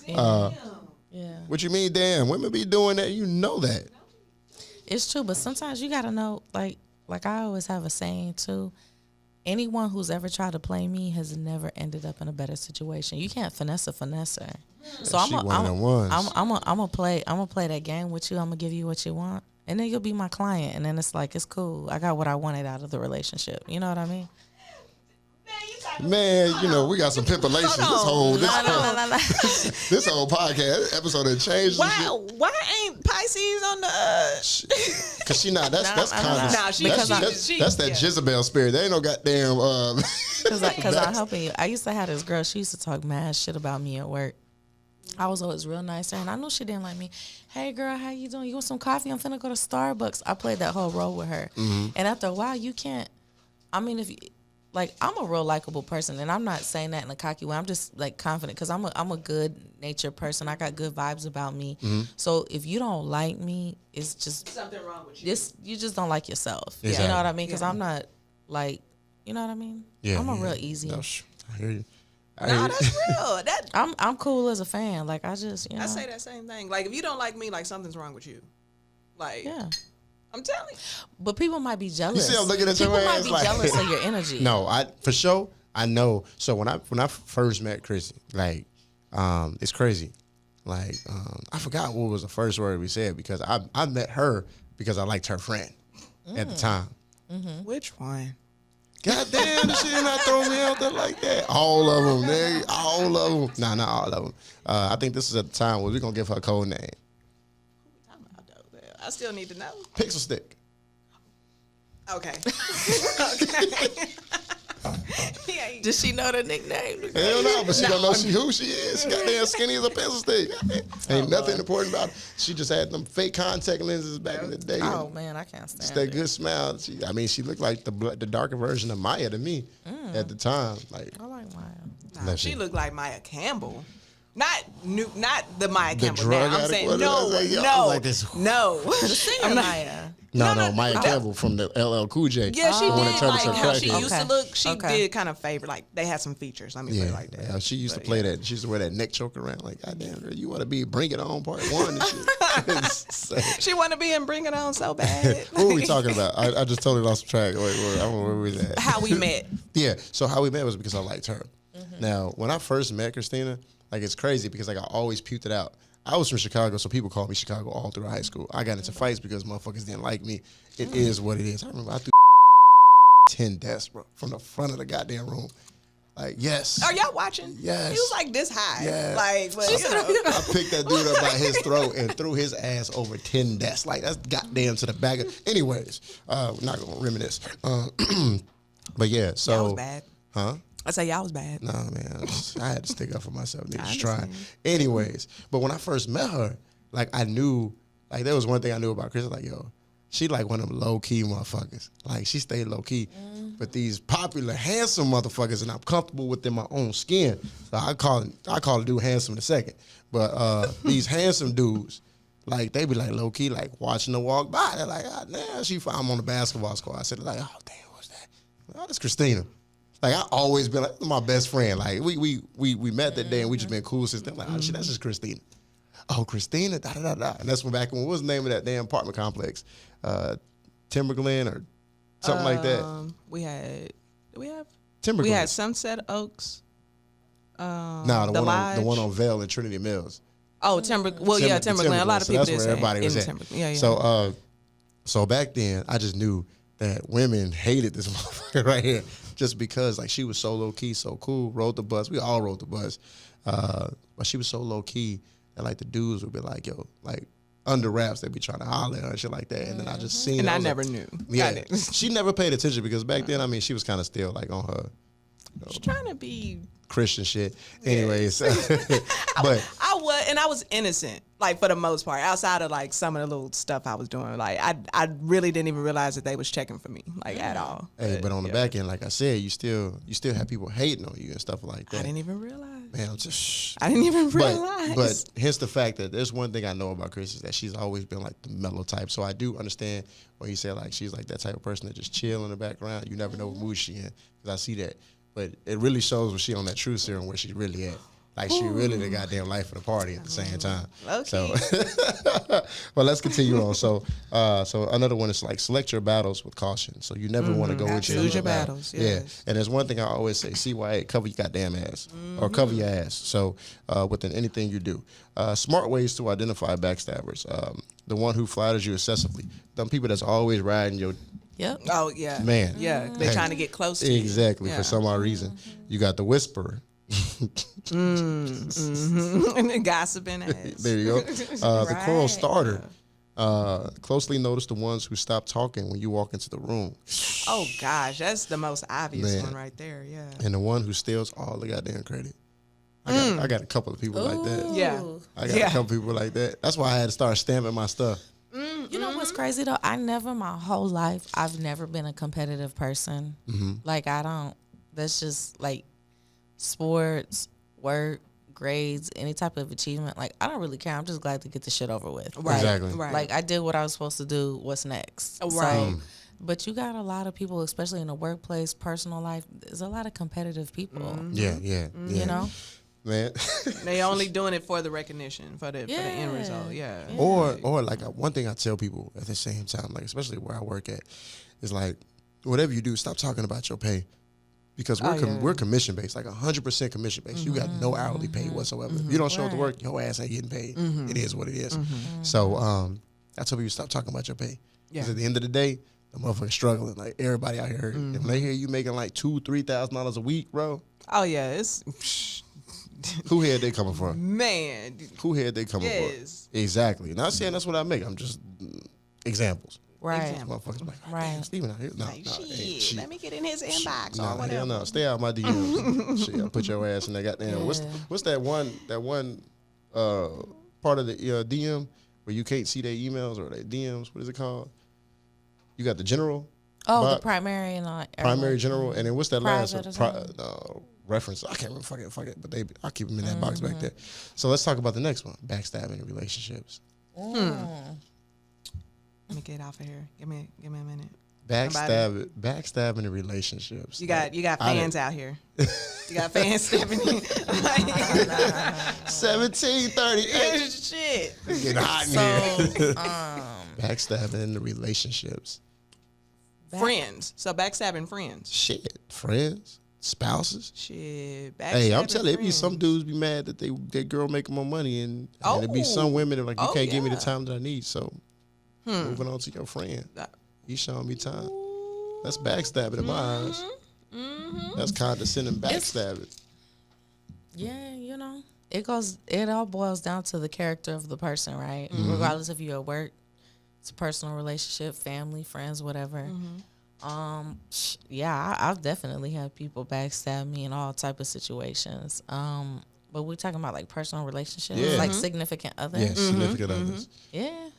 Yeah. what you mean, damn? Women be doing that. You know that. It's true, but sometimes you gotta know, like I always have a saying too. Anyone who's ever tried to play me has never ended up in a better situation. You can't finesse a finesser. So She one of them ones. I'm gonna play that game with you. I'm gonna give you what you want, and then you'll be my client. And then it's like, it's cool. I got what I wanted out of the relationship. You know what I mean? Man, you know, we got some pimpulations. This whole podcast episode had changed. Why ain't Pisces on the? Because she not. That's kind of. Nah, she- that's because that yeah. Jezebel spirit. There ain't no goddamn. Because I'm helping you. I used to have this girl. She used to talk mad shit about me at work. I was always real nice to her, and I knew she didn't like me. Hey, girl, how you doing? You want some coffee? I'm finna go to Starbucks. I played that whole role with her. And after a while, you can't. I mean, if you, like, I'm a real likable person, and I'm not saying that in a cocky way. I'm just like confident because I'm a good natured person. I got good vibes about me. So if you don't like me, it's just Something wrong with you. you just don't like yourself. Exactly. You know what I mean? Because I'm not like, you know what I mean? Yeah, I'm a real easy. No, I hear you. No, that's real. That I'm cool as a fan. Like, I just, you know. I say that same thing. Like, if you don't like me, like, something's wrong with you. Like, Yeah. I'm telling you. But people might be jealous. see I'm looking at your people might ass be like- jealous of your energy. No, for sure. I know. So when I first met Chrissy, like, it's crazy. Like, I forgot what was the first word we said because I met her because I liked her friend at the time. Which one? God damn, this shit did not throw me out there like that. All of them, nigga. All of them. Nah, not all of them. I think this is at the time where we're going to give her a code name. I still need to know. Pixel Stick. Okay. Okay. Yeah, like, Does she know the nickname? Hell no, but she don't know who she is. She goddamn skinny as a pencil stick. Ain't nothing important about it. She just had them fake contact lenses back in the day. Oh man, I can't stand Just that it. good smile. She looked like the darker version of Maya to me at the time. Like, I like Maya. nah, she looked like Maya Campbell. Not the Maya The Campbell. drug Now I'm addict saying was it? I was like, yo, I was like this. no. The singer Maya. No, Maya Campbell from the LL Cool J. Yeah, she The one that did turned like into a how she crackhead. used to Okay. look. She Okay. did kind of favor, like they had some features. Let me put it like that. Yeah, she used to But, play yeah. that. She used to wear that neck choke around. Like, goddamn, girl, you want to be Bring It On Part 1 and shit. She want to be in Bring It On so bad. What were we talking about? I just totally lost track. Wait, I don't know where we was at. How we met. Yeah, so how we met was because I liked her. Now, when I first met Christina, like, it's crazy because like I always puked it out. I was from Chicago, so people called me Chicago all through high school. I got into fights because motherfuckers didn't like me. It is what it is. I remember I threw 10 desks, bro, from the front of the goddamn room. Like, yes. Are y'all watching? Yes. He was like this high. Yeah. Like, but, you know. I picked that dude up by his throat and threw his ass over 10 desks. Like, that's goddamn to the back of... Anyways, we're not going to reminisce. But yeah, so... Y'all was bad. Huh? I say y'all was bad. Nah, man, I had to stick up for myself. Niggas I trying. understand. Anyways, but when I first met her, like, I knew, like, there was one thing I knew about Chris. Like, yo, she like one of them low-key motherfuckers. Like, she stayed low-key. But these popular, handsome motherfuckers, and I'm comfortable within my own skin. So I call a dude handsome in a second. But these handsome dudes, like, they be like low-key, like, watching her walk by. They're like, oh, damn, I'm on the basketball squad. I said, like, oh, damn, what's that? Oh, that's Christina. Like, I always been like, my best friend. Like, we met that day and we just been cool since then. Like, oh shit, that's just Christina. Oh, Christina, da-da-da-da. And that's when back when, what was the name of that damn apartment complex? Timberglen or something like that. We have Timberglen. we had Sunset Oaks. No, the one on Vale in Trinity Mills. Oh, Timberglen. A lot of So people that's did where say everybody in was at. Timberglen. Yeah, yeah. So back then, I just knew that women hated this motherfucker right here, just because like she was so low key, so cool. Rode the bus. We all rode the bus, but she was so low key that like the dudes would be like, yo, like under wraps, they'd be trying to holler at her and shit like that. And then I just seen. and it. I was never like, knew. Yeah, I she never paid attention because back then, I mean, she was kind of still like on her was trying to be. Christian shit. Anyways, but I was innocent, like for the most part. Outside of like some of the little stuff I was doing, like I really didn't even realize that they was checking for me, like at all. hey, but on the back end, like I said, you still have people hating on you and stuff like that. I didn't even realize. Man, I'm just shh. I didn't even realize. But hence the fact that there's one thing I know about Chris is that she's always been like the mellow type. So I do understand when you say like she's like that type of person that just chill in the background. You never know what mood she in, because I see that. But it really shows when she on that true serum where she's really at. Like she really the goddamn life of the party at the same time. Okay. So, well, let's continue on. So another one is like select your battles with caution. So you never want to go into Choose your battle. battles, Yeah, yes. and there's one thing I always say: CYA, cover your goddamn ass, or cover your ass. So within anything you do, smart ways to identify backstabbers. The one who flatters you excessively. Them people that's always riding your Yep. Oh yeah, man. yeah. They're Hey. trying to get close to you. Exactly, Yeah. for some odd reason. You got the whisperer. and then gossiping ass. There you go. The quarrel Right. starter. Closely notice the ones who stop talking when you walk into the room. Oh gosh, that's the most obvious Man. one right there. Yeah. And the one who steals all the goddamn credit. I got a couple of people like that. Yeah. I got Yeah. a couple people like that. That's why I had to start stamping my stuff. You know what's crazy though? My whole life, I've never been a competitive person. Like that's just like sports, work, grades, any type of achievement. Like I don't really care. I'm just glad to get the shit over with. Right. Exactly. Right. Like I did what I was supposed to do. What's next? Right. So, but you got a lot of people, especially in the workplace, personal life. There's a lot of competitive people. Yeah. You know. Man. They only doing it for the recognition, for the end result. Yeah. Or like one thing I tell people at the same time, like especially where I work at, is like whatever you do, stop talking about your pay, because we're commission based, like 100% commission based. You got no hourly pay whatsoever. If you don't show up to work, your ass ain't getting paid. It is what it is. So I tell people stop talking about your pay, because at the end of the day, the motherfucker's struggling. Like everybody out here, and when they hear you making like $2,000-$3,000 a week, bro, Oh yeah, it's who head they coming from? man. Who head they coming Yes. for? Exactly. Not saying that's what I make. I'm just examples. Right. example. Motherfuckers like, oh, Right. damn, Steven out here. No, Like, no, shit, shit. let me get in his inbox or Nah, whatever. hell no. Stay out my DMs. Shit, I'll put your ass in that goddamn. Yeah. What's that one part of the DM where you can't see their emails or their DMs? What is it called? You got the general. Oh, Box, the primary and primary general, and then what's that last private one? Reference? I can't remember. Fuck it. But I keep them in that box back there. So let's talk about the next one: backstabbing in relationships. Let me get off of here. Give me a minute. Backstabbing in relationships. You got fans out here. You got fans, Stephanie. 1738. Shit. It's getting hot in here. Backstabbing in the relationships. Friends. So backstabbing friends. Shit, friends, spouses. Shit. Hey, I'm backstabbing telling you, it be friends. some dudes be mad that their girl making more money, and it be some women that are like, you can't give me the time that I need. So moving on to your friend, you showing me time. That's backstabbing in my eyes. That's condescending backstabbing. Yeah, you know, it all boils down to the character of the person, right? Regardless if you're at work, it's a personal relationship, family, friends, whatever. Yeah, I've definitely had people backstab me in all type of situations. But we're talking about like personal relationships, like significant others. Yeah, significant others. Yeah.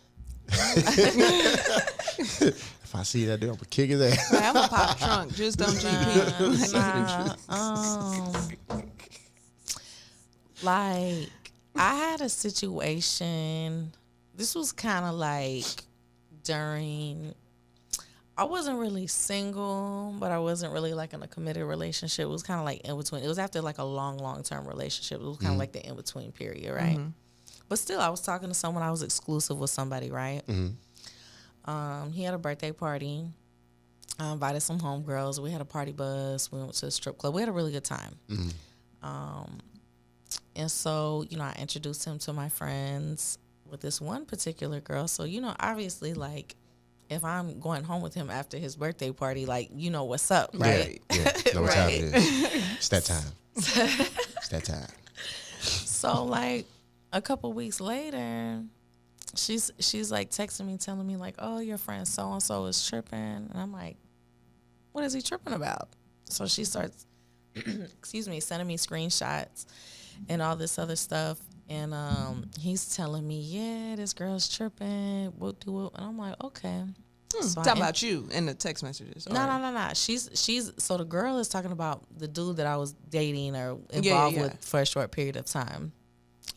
If I see that dude, I'm gonna kick his ass. I'm gonna pop trunk. Just don't GP. Like I had a situation. This was kind of like during. I wasn't really single, but I wasn't really like in a committed relationship. It was kind of like in between. It was after like a long-term relationship. It was kind of like the in-between period, right? But still, I was talking to someone. I was exclusive with somebody, right? He had a birthday party. I invited some homegirls. We had a party bus. We went to a strip club. We had a really good time. And so, you know, I introduced him to my friends with this one particular girl. So, you know, obviously, like, if I'm going home with him after his birthday party, like, you know what's up, right? Yeah, know what time it is. It's that time. It's that time. So, like, a couple weeks later, she's like texting me, telling me, like, oh, your friend so-and-so is tripping. And I'm like, what is he tripping about? So she starts, sending me screenshots and all this other stuff. And he's telling me, yeah, this girl's tripping. What do it? And I'm like, okay. So Talking about you in the text messages. No. She's so the girl is talking about the dude that I was dating or involved with for a short period of time.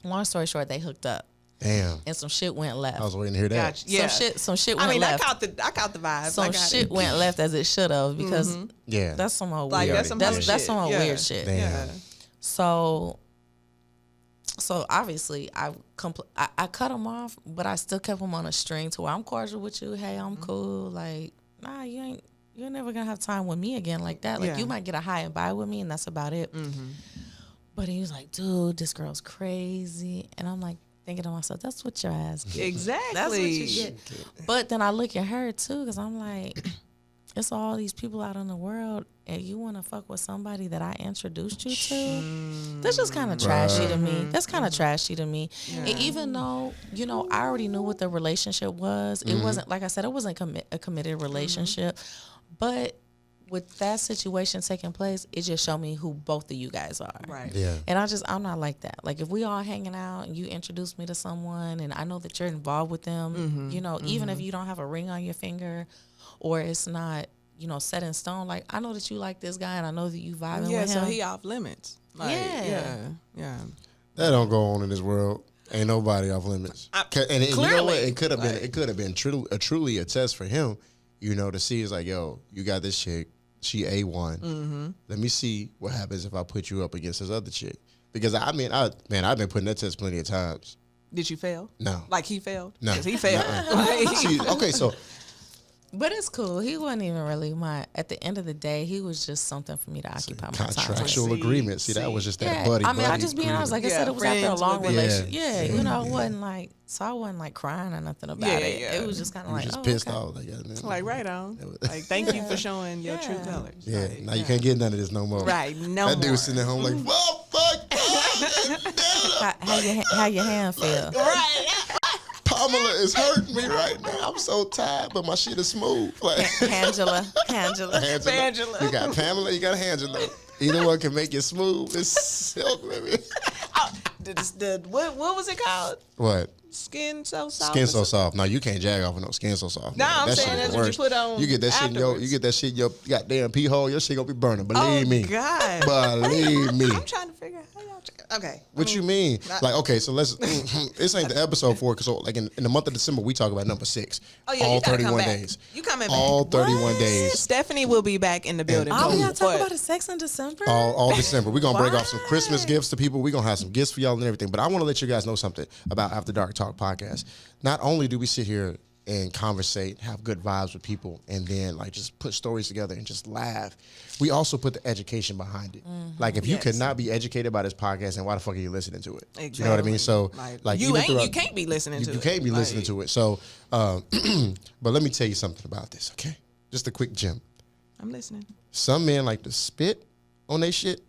Long story short, they hooked up. Damn. And some shit went left. I was waiting to hear that. Gotcha. Yeah. Some shit went left. I caught the vibe. Some shit went left as it should have because that's some old Like weird. that's some old weird weird shit. Damn. Yeah. So obviously I cut him off, but I still kept him on a string to where I'm cordial with you. Hey, I'm cool. Like, nah, you're never gonna have time with me again like that. Like, you might get a high and by with me, and that's about it. But he was like, dude, this girl's crazy, and I'm like thinking to myself, that's what your ass gets. Exactly. That's what you get. But then I look at her too, because I'm like, it's all these people out in the world, and you want to fuck with somebody that I introduced you to? That's just kind of trashy to me. That's kind of trashy to me. Yeah. And even though, you know, I already knew what the relationship was, it wasn't, like I said, it wasn't a committed relationship. But with that situation taking place, it just showed me who both of you guys are. Right. Yeah. And I'm not like that. Like, if we all hanging out and you introduce me to someone and I know that you're involved with them, you know, even if you don't have a ring on your finger or it's not, you know, set in stone, like, I know that you like this guy and I know that you vibing with him. Yeah, so he off limits. Like, yeah. That don't go on in this world. Ain't nobody off limits. And you know what? It could have been truly a test for him, you know, to see is like, yo, you got this chick. She A1. Let me see what happens if I put you up against this other chick. Because I've been putting that test plenty of times. Did you fail? No. Like he failed? No. Because he failed. See, okay, so. But it's cool. He wasn't even really at the end of the day, he was just something for me to occupy my time. Contractual agreement. See, that was just that buddy. I mean, I just being honest. Like I said, it was after a long relationship. Yeah, you know, it wasn't like, so I wasn't like crying or nothing about it. Yeah. It was just kind of like, just pissed off. Like, right on. Like, thank you for showing your true colors. Yeah, like, now you can't get none of this no more. Right, no that more. dude sitting at home like, well, fuck. how your hand feel? Paw Pamela is hurting me right now. I'm so tired, but my shit is smooth. Like Angela. You got Pamela, you got Angela. Either one can make it smooth. It's silk, baby. What was it called? What? Skin so soft. Skin so soft. No, you can't jag off with no skin so soft. No, I'm that saying shit that's the what you worst. put on. You get that shit in your, you get that shit in your goddamn pee hole. Your shit gonna be burning. Believe me. God. Believe me. I'm trying to figure out how y'all. Okay. What you mean? Like, okay, so let's. This ain't the episode for it, because so, like in the month of December, we talk about number 6. Oh yeah, all you gotta 31 come back. days. You coming back? All 31 What? days. Stephanie will be back in the building. Oh, we gotta talk But- about the sex in December? All December. We're going to break off some What? Christmas gifts to people. We're going to have some gifts for y'all and everything. But I want to let you guys know something about After Dark Talk podcast. Not only do we sit here and conversate, have good vibes with people, and then like just put stories together and just laugh, we also put the education behind it. Like if you could not be educated by this podcast, then why the fuck are you listening to it? Exactly. You know what I mean? So like you even ain't. throughout- You can't be listening to it. You can't be listening Like, to it. So, but let me tell you something about this, okay? Just a quick gem. I'm listening. Some men like to spit on their shit.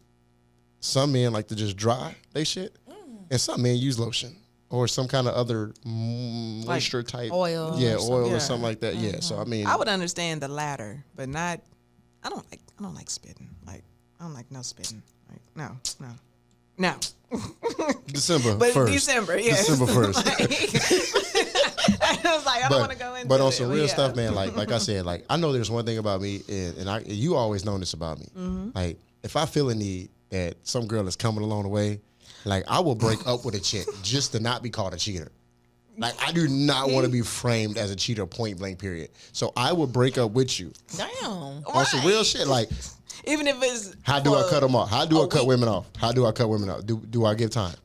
Some men like to just dry they shit. And some men use lotion or some kind of other moisture type. oil Yeah, or oil or Yeah. something like that. Yeah, so I mean. I would understand the latter, but not. I don't like spitting. Like I don't like no spitting. Like no. December But 1st. December, yes. December 1st. I was like, I don't want to go into But on it. some But real yeah. stuff, man, like I said, like I know there's one thing about me, and you always known this about me. Like if I feel a need that some girl is coming along the way, like I will break up with a chick just to not be called a cheater. Like I do not want to be framed as a cheater, point blank, period. So I will break up with you Damn. on some real shit. Like Even if it's how do I for cut them off? How do I a cut week. women off? How do I cut women off? Do I give time?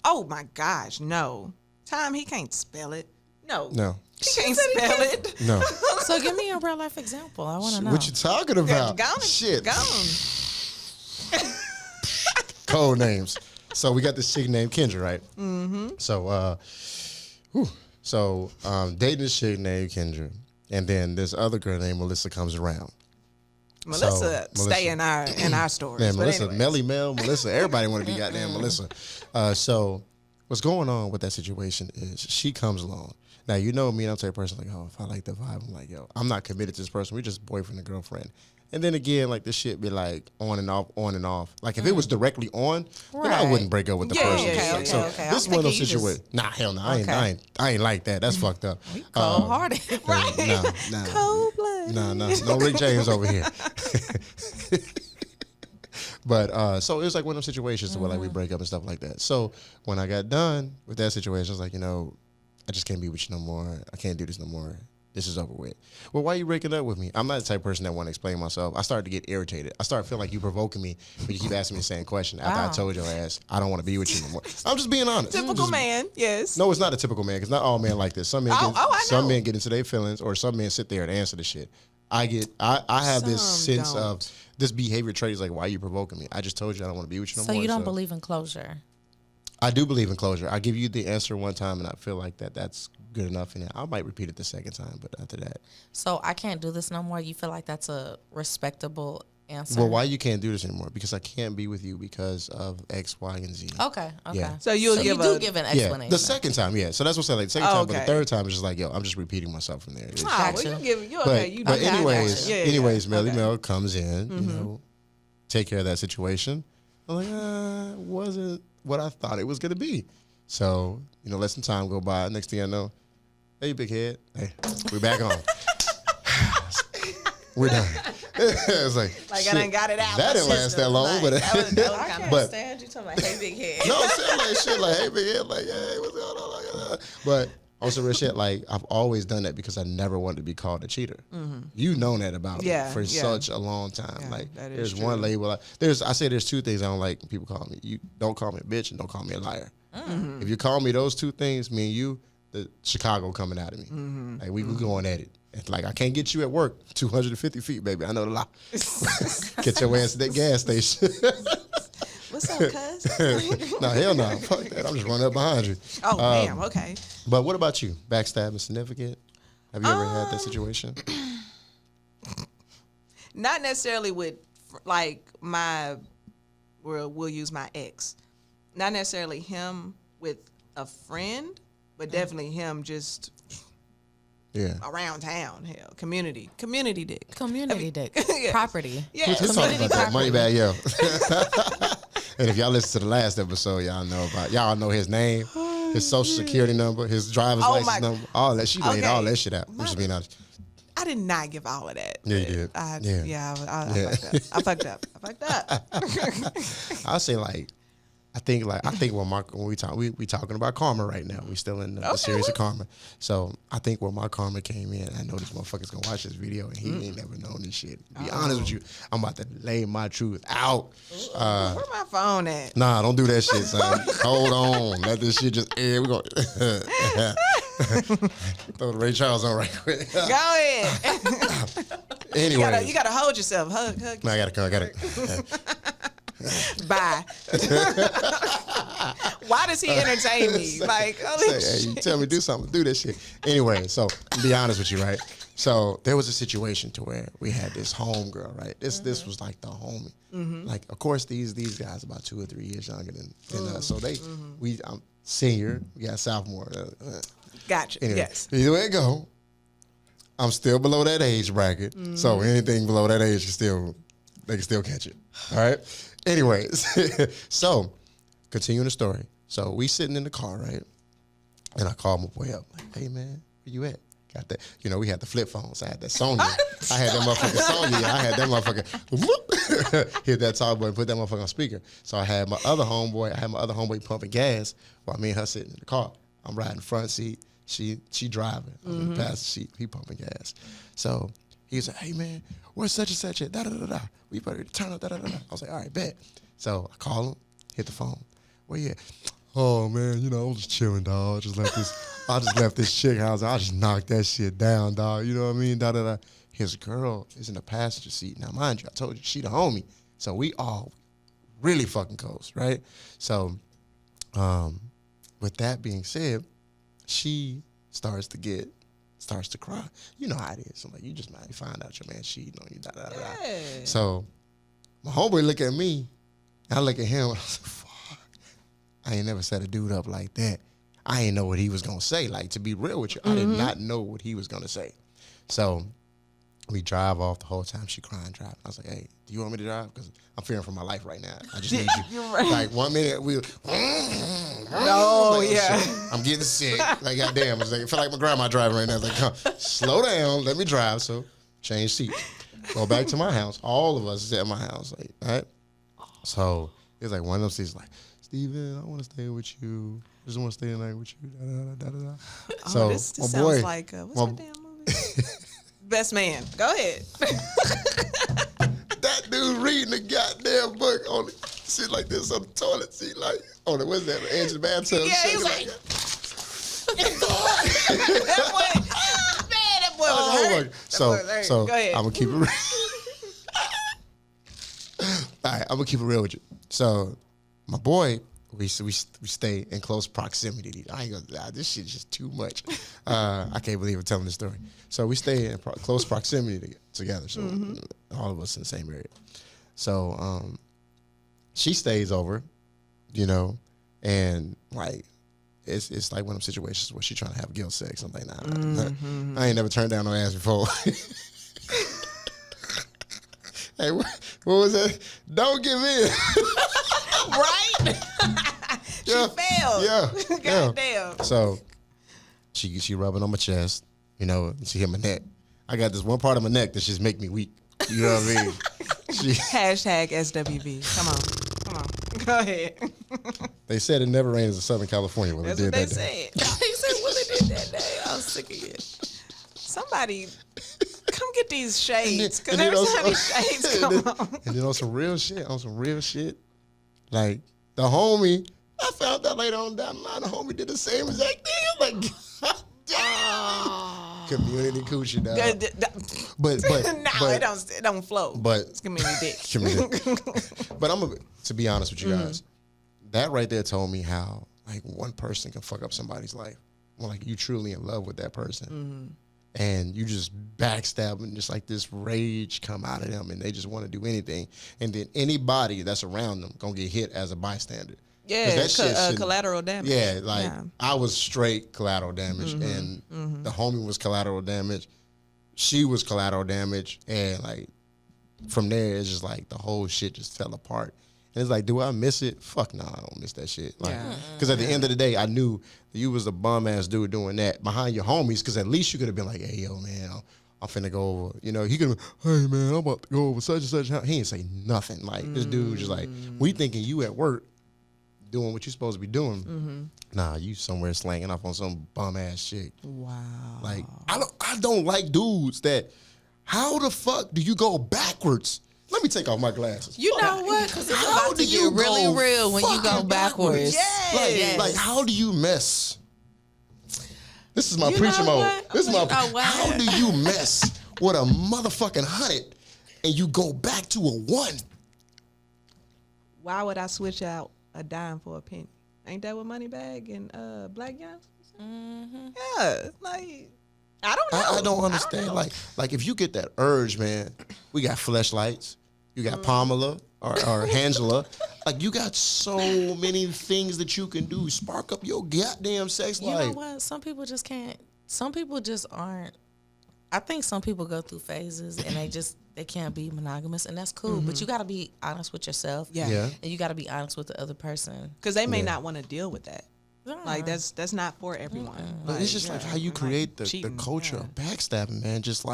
Oh my gosh, no. Time he can't spell it. No. No, He can't spell it. no. So give me a real life example. I want to know. What you talking about? Gone. Shit. Gone. Code names. So we got this chick named Kendra, right? Mm-hmm. So, dating this chick named Kendra, and then this other girl named Melissa comes around. Melissa, stay in our stories. Man, But Melissa, anyways. Melly Mel, Melissa, everybody want to be goddamn Melissa. So what's going on with that situation is she comes along. Now, you know me, and I'm the type of person like, oh, if I like the vibe, I'm like, yo, I'm not committed to this person. We're just boyfriend and girlfriend. And then again, like this shit be like on and off, on and off. Like if it was directly on, then I Right. wouldn't break up with the Yeah, person. okay, Like, so okay. this is I'm one of those thinking you just- situations. Nah, hell no, I ain't like that. That's fucked up. Cold hearted. Right. Nah. Cold blood. No Rick James over here. But so it was like one of those situations where like we break up and stuff like that. So when I got done with that situation, I was like, I just can't be with you no more. I can't do this no more. This is over with. Well, why are you breaking up with me? I'm not the type of person that want to explain myself. I started to get irritated. I started feeling like you provoking me when you keep asking me the same question after I Wow. told your ass I don't want to be with you no more. I'm just being honest. Typical man, yes. No, it's not a typical man because not all men like this. Some men, Oh, I some know. men get into their feelings, or some men sit there and answer the shit. I have this Some sense don't. of this behavior trait is like, why are you provoking me? I just told you I don't want to be with you no So more. you don't believe in closure? I do believe in closure. I give you the answer one time, and I feel like that's good enough, and I might repeat it the second time. But after that, So I can't do this no more. You feel like that's a respectable answer? well, why you can't do this anymore? Because I can't be with you because of X, Y, and Z. Okay. Yeah. So you'll give you do a- give an Yeah, explanation. the second time, yeah. So that's what I said. Like the second Oh, time, but the okay. third time is just like, yo, I'm just repeating myself from there. It's- Oh, well, Gotcha. you give you But, okay. You but okay, I anyways, gotcha. Yeah, anyways, yeah. Melly Okay. Mel comes in, take care of that situation. I'm like, it wasn't what I thought it was gonna be. So, let some time go by. Next thing I know, hey, big head, hey, we're back on. We're done. It's like Like shit, I done got it out. That my didn't last system. that long, Like, but that was kind of. But- stand you talking about hey big head. no, I'm saying like shit, like hey, big head, like hey, what's going on? Like, but on some real shit, like I've always done that because I never wanted to be called a cheater. You know that about Yeah, me for yeah. such a long time. Yeah, like that is there's true. one label. I say there's two things I don't like when people call me. You don't call me a bitch and don't call me a liar. If you call me those two things, me and you, the Chicago coming out of me. Like we going at it. It's like I can't get you at work 250 feet, baby. I know the law. Get your ass to that gas station. What's up, cuz? No, hell no. Fuck that. I'm just running up behind you. Oh, damn. Okay. But what about you? Backstabbing significant? Have you ever had that situation? Not necessarily with like we'll use my ex. Not necessarily him with a friend, But definitely him just around town. Hell, community dick. Community dick. Yeah. Property. Yeah. We're talking Community about that property. Moneybag Yo. And if y'all listen to the last episode, y'all know his name, his social security number, his driver's license number, all that. She laid all that shit out. I'm just being honest. I did not give all of that. Yeah, you did. I fucked up. I'll say I think when we talking about karma right now. We still in the series of karma. So I think where my karma came in, I know this motherfucker's gonna watch this video and he ain't never known this shit. To be honest with you, I'm about to lay my truth out. Where my phone at? Nah, don't do that shit, son. Hold on. Let this shit just air. We gonna throw the Ray Charles on right quick. Go ahead. Anyway. You gotta hold yourself. Hug. No, I got it. Bye. Why does he entertain me? Like, hey, you tell me to do something, do this shit. Anyway, so to be honest with you, right? So there was a situation to where we had this homegirl, right? This was like the homie. Like, of course, these guys about 2 or 3 years younger than us. So I'm senior, we got sophomore. Gotcha. Anyway, Yes. Either way it go, I'm still below that age bracket. So anything below that age they can still catch it. All right. Anyways, so continuing the story. So we sitting in the car, right? And I called my boy up, like, hey man, where you at? Got that? We had the flip phones. I had that Sony. I had that motherfucking Sony. I had that motherfucker hit that talk button, put that motherfucker on speaker. So I had my other homeboy pumping gas while me and her sitting in the car. I'm riding the front seat. She driving. I'm in the passenger seat. He pumping gas. So he's like, hey man, where's such and such at? Da da da da. We better turn up. Da da da da. I was like, all right, bet. So I call him, hit the phone. Where you at? Oh man, I was just chilling, dog. I just left this chick house. I just knocked that shit down, dog. You know what I mean? Da da da. His girl is in the passenger seat. Now, mind you, I told you she the homie. So we all really fucking close, right? So, with that being said, she starts to cry. You know how it is. I'm like, you just might find out your man cheating on you. Da da da da. So my homeboy look at me. I look at him. And I was like, fuck. I ain't never set a dude up like that. I ain't know what he was gonna say. Like, to be real with you, I did not know what he was gonna say. So we drive off the whole time. She crying, driving. I was like, hey, do you want me to drive? Because I'm fearing for my life right now. I just need you. You're right. Like 1 minute, I'm getting sick. Like, goddamn. It's like, I feel like my grandma driving right now. It's like, come, slow down, let me drive. So change seats. Go back to my house. All of us is at my house. Like, all right? So it's like one of them seats like, Steven, I want to stay with you. I just want to stay the night with you. Da, da, da, da, da. So this my sounds boy, like what's that damn movie? Best Man. Go ahead. that dude reading the goddamn book on the shit like this on the toilet seat, like on the what's that? Edge of the bathtub. Yeah, he's like, that boy was hurt. So Go ahead. I'm gonna keep it real. All right, I'm gonna keep it real with you. So my boy, we stay in close proximity. I ain't gonna lie, this shit's just too much. I can't believe I'm telling this story. So we stay in close proximity together. So all of us in the same area. So she stays over, and like it's like one of them situations where she trying to have guilt sex. I'm like, nah, I ain't never turned down no ass before. Hey, what was that? Don't give in. Right? She failed. Yeah. Goddamn. So she rubbing on my chest, she hit my neck. I got this one part of my neck that just make me weak. You know what I mean? Hashtag SWV. Come on. Go ahead. They said it never rains in Southern California. Well, That's it did what they that day. said. They said, well, it did that day. I was sick of it. Somebody come get these shades. Because every time these shades come on. And then on some real shit, like the homie, I found out later on down the line, the homie did the same exact thing. I'm like, God damn. Community coochie, dog. But it don't flow. But it's community dick. But to be honest with you guys, that right there told me how like one person can fuck up somebody's life. When like you truly in love with that person. And you just backstab and just like this rage come out of them and they just want to do anything. And then anybody that's around them gonna get hit as a bystander. Yeah, that shit shouldn't- collateral damage. Yeah, like I was straight collateral damage, and the homie was collateral damage. She was collateral damage, and like from there, it's just like the whole shit just fell apart. And it's like, do I miss it? Fuck no, I don't miss that shit. Like, because at the end of the day, I knew you was a bum ass dude doing that behind your homies. Because at least you could have been like, hey, yo, man, I'm finna go over. You know, he could have been, hey, man, I'm about to go over such and such. He ain't say nothing. Like, this dude just like, we thinking you at work doing what you supposed to be doing. Nah, you somewhere slanging off on some bum ass shit. Wow. Like, I don't like dudes that, how the fuck do you go backwards? Let me take off my glasses. You know what? Because it's How about do to you get really go real when you go fucking backwards. Yes. Like, how do you mess? This is my You preacher know mode. what? This is You my. know what? How do you mess with a motherfucking 100 and you go back to a 1? Why would I switch out a dime for a penny? Ain't that what Moneybag and Black Young? Yeah, like I don't know. I don't understand. Like if you get that urge, man, we got fleshlights. You got Pamela or Angela. Like you got so many things that you can do. Spark up your goddamn sex life. You know what? Some people just can't. Some people just aren't. I think some people go through phases and they can't be monogamous, and that's cool. But you got to be honest with yourself. Yeah. And you got to be honest with the other person. Because they may not want to deal with that. Like that's not for everyone. But it's just like how you create the cheating, culture of backstabbing, man. Just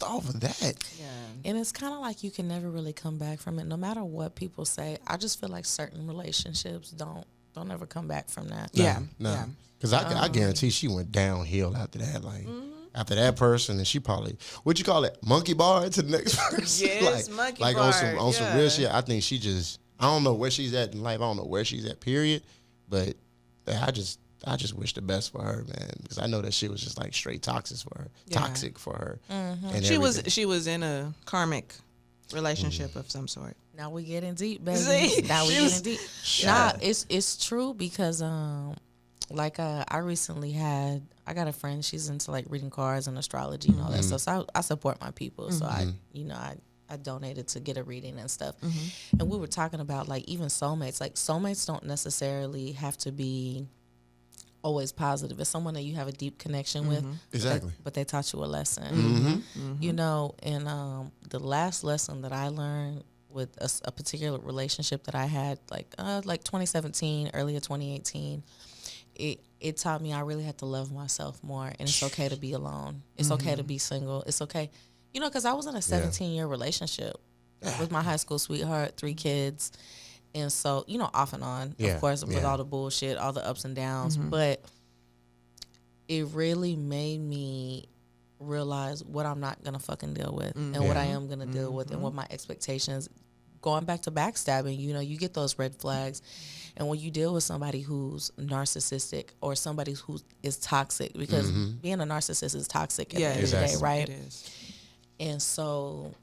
off of that. Yeah. And it's kind of like you can never really come back from it, no matter what people say. I just feel like certain relationships don't ever come back from that. No. Because I guarantee she went downhill after that. Like, after that person, and she probably, what you call it, monkey bar to the next person? Yes, monkey like bar. on some real shit. I think she just, I don't know where she's at in life. I don't know where she's at, period. But I just wish the best for her, man. Because I know that shit was just like straight toxic for her. Toxic for her. And She was in a karmic relationship of some sort. Now we getting deep, baby. See? Now we She was- getting deep. Nah, it's true because I recently I got a friend, she's into like reading cards and astrology and all that stuff. So I support my people. So I donated to get a reading and stuff. And we were talking about like even soulmates. Like soulmates don't necessarily have to be always positive. It's someone that you have a deep connection with. Exactly. But they taught you a lesson. You know, and the last lesson that I learned with a particular relationship that I had like 2017, earlier 2018, it taught me I really had to love myself more, and it's okay to be alone. It's okay to be single. It's okay. You know, because I was in a 17-year relationship with my high school sweetheart, 3 kids. And so, you know, off and on, of course, with all the bullshit, all the ups and downs. But it really made me realize what I'm not going to fucking deal with and what I am going to deal with and what my expectations. Going back to backstabbing, you know, you get those red flags. And when you deal with somebody who's narcissistic or somebody who is toxic, because being a narcissist is toxic at the end of the day, right? It is. And so,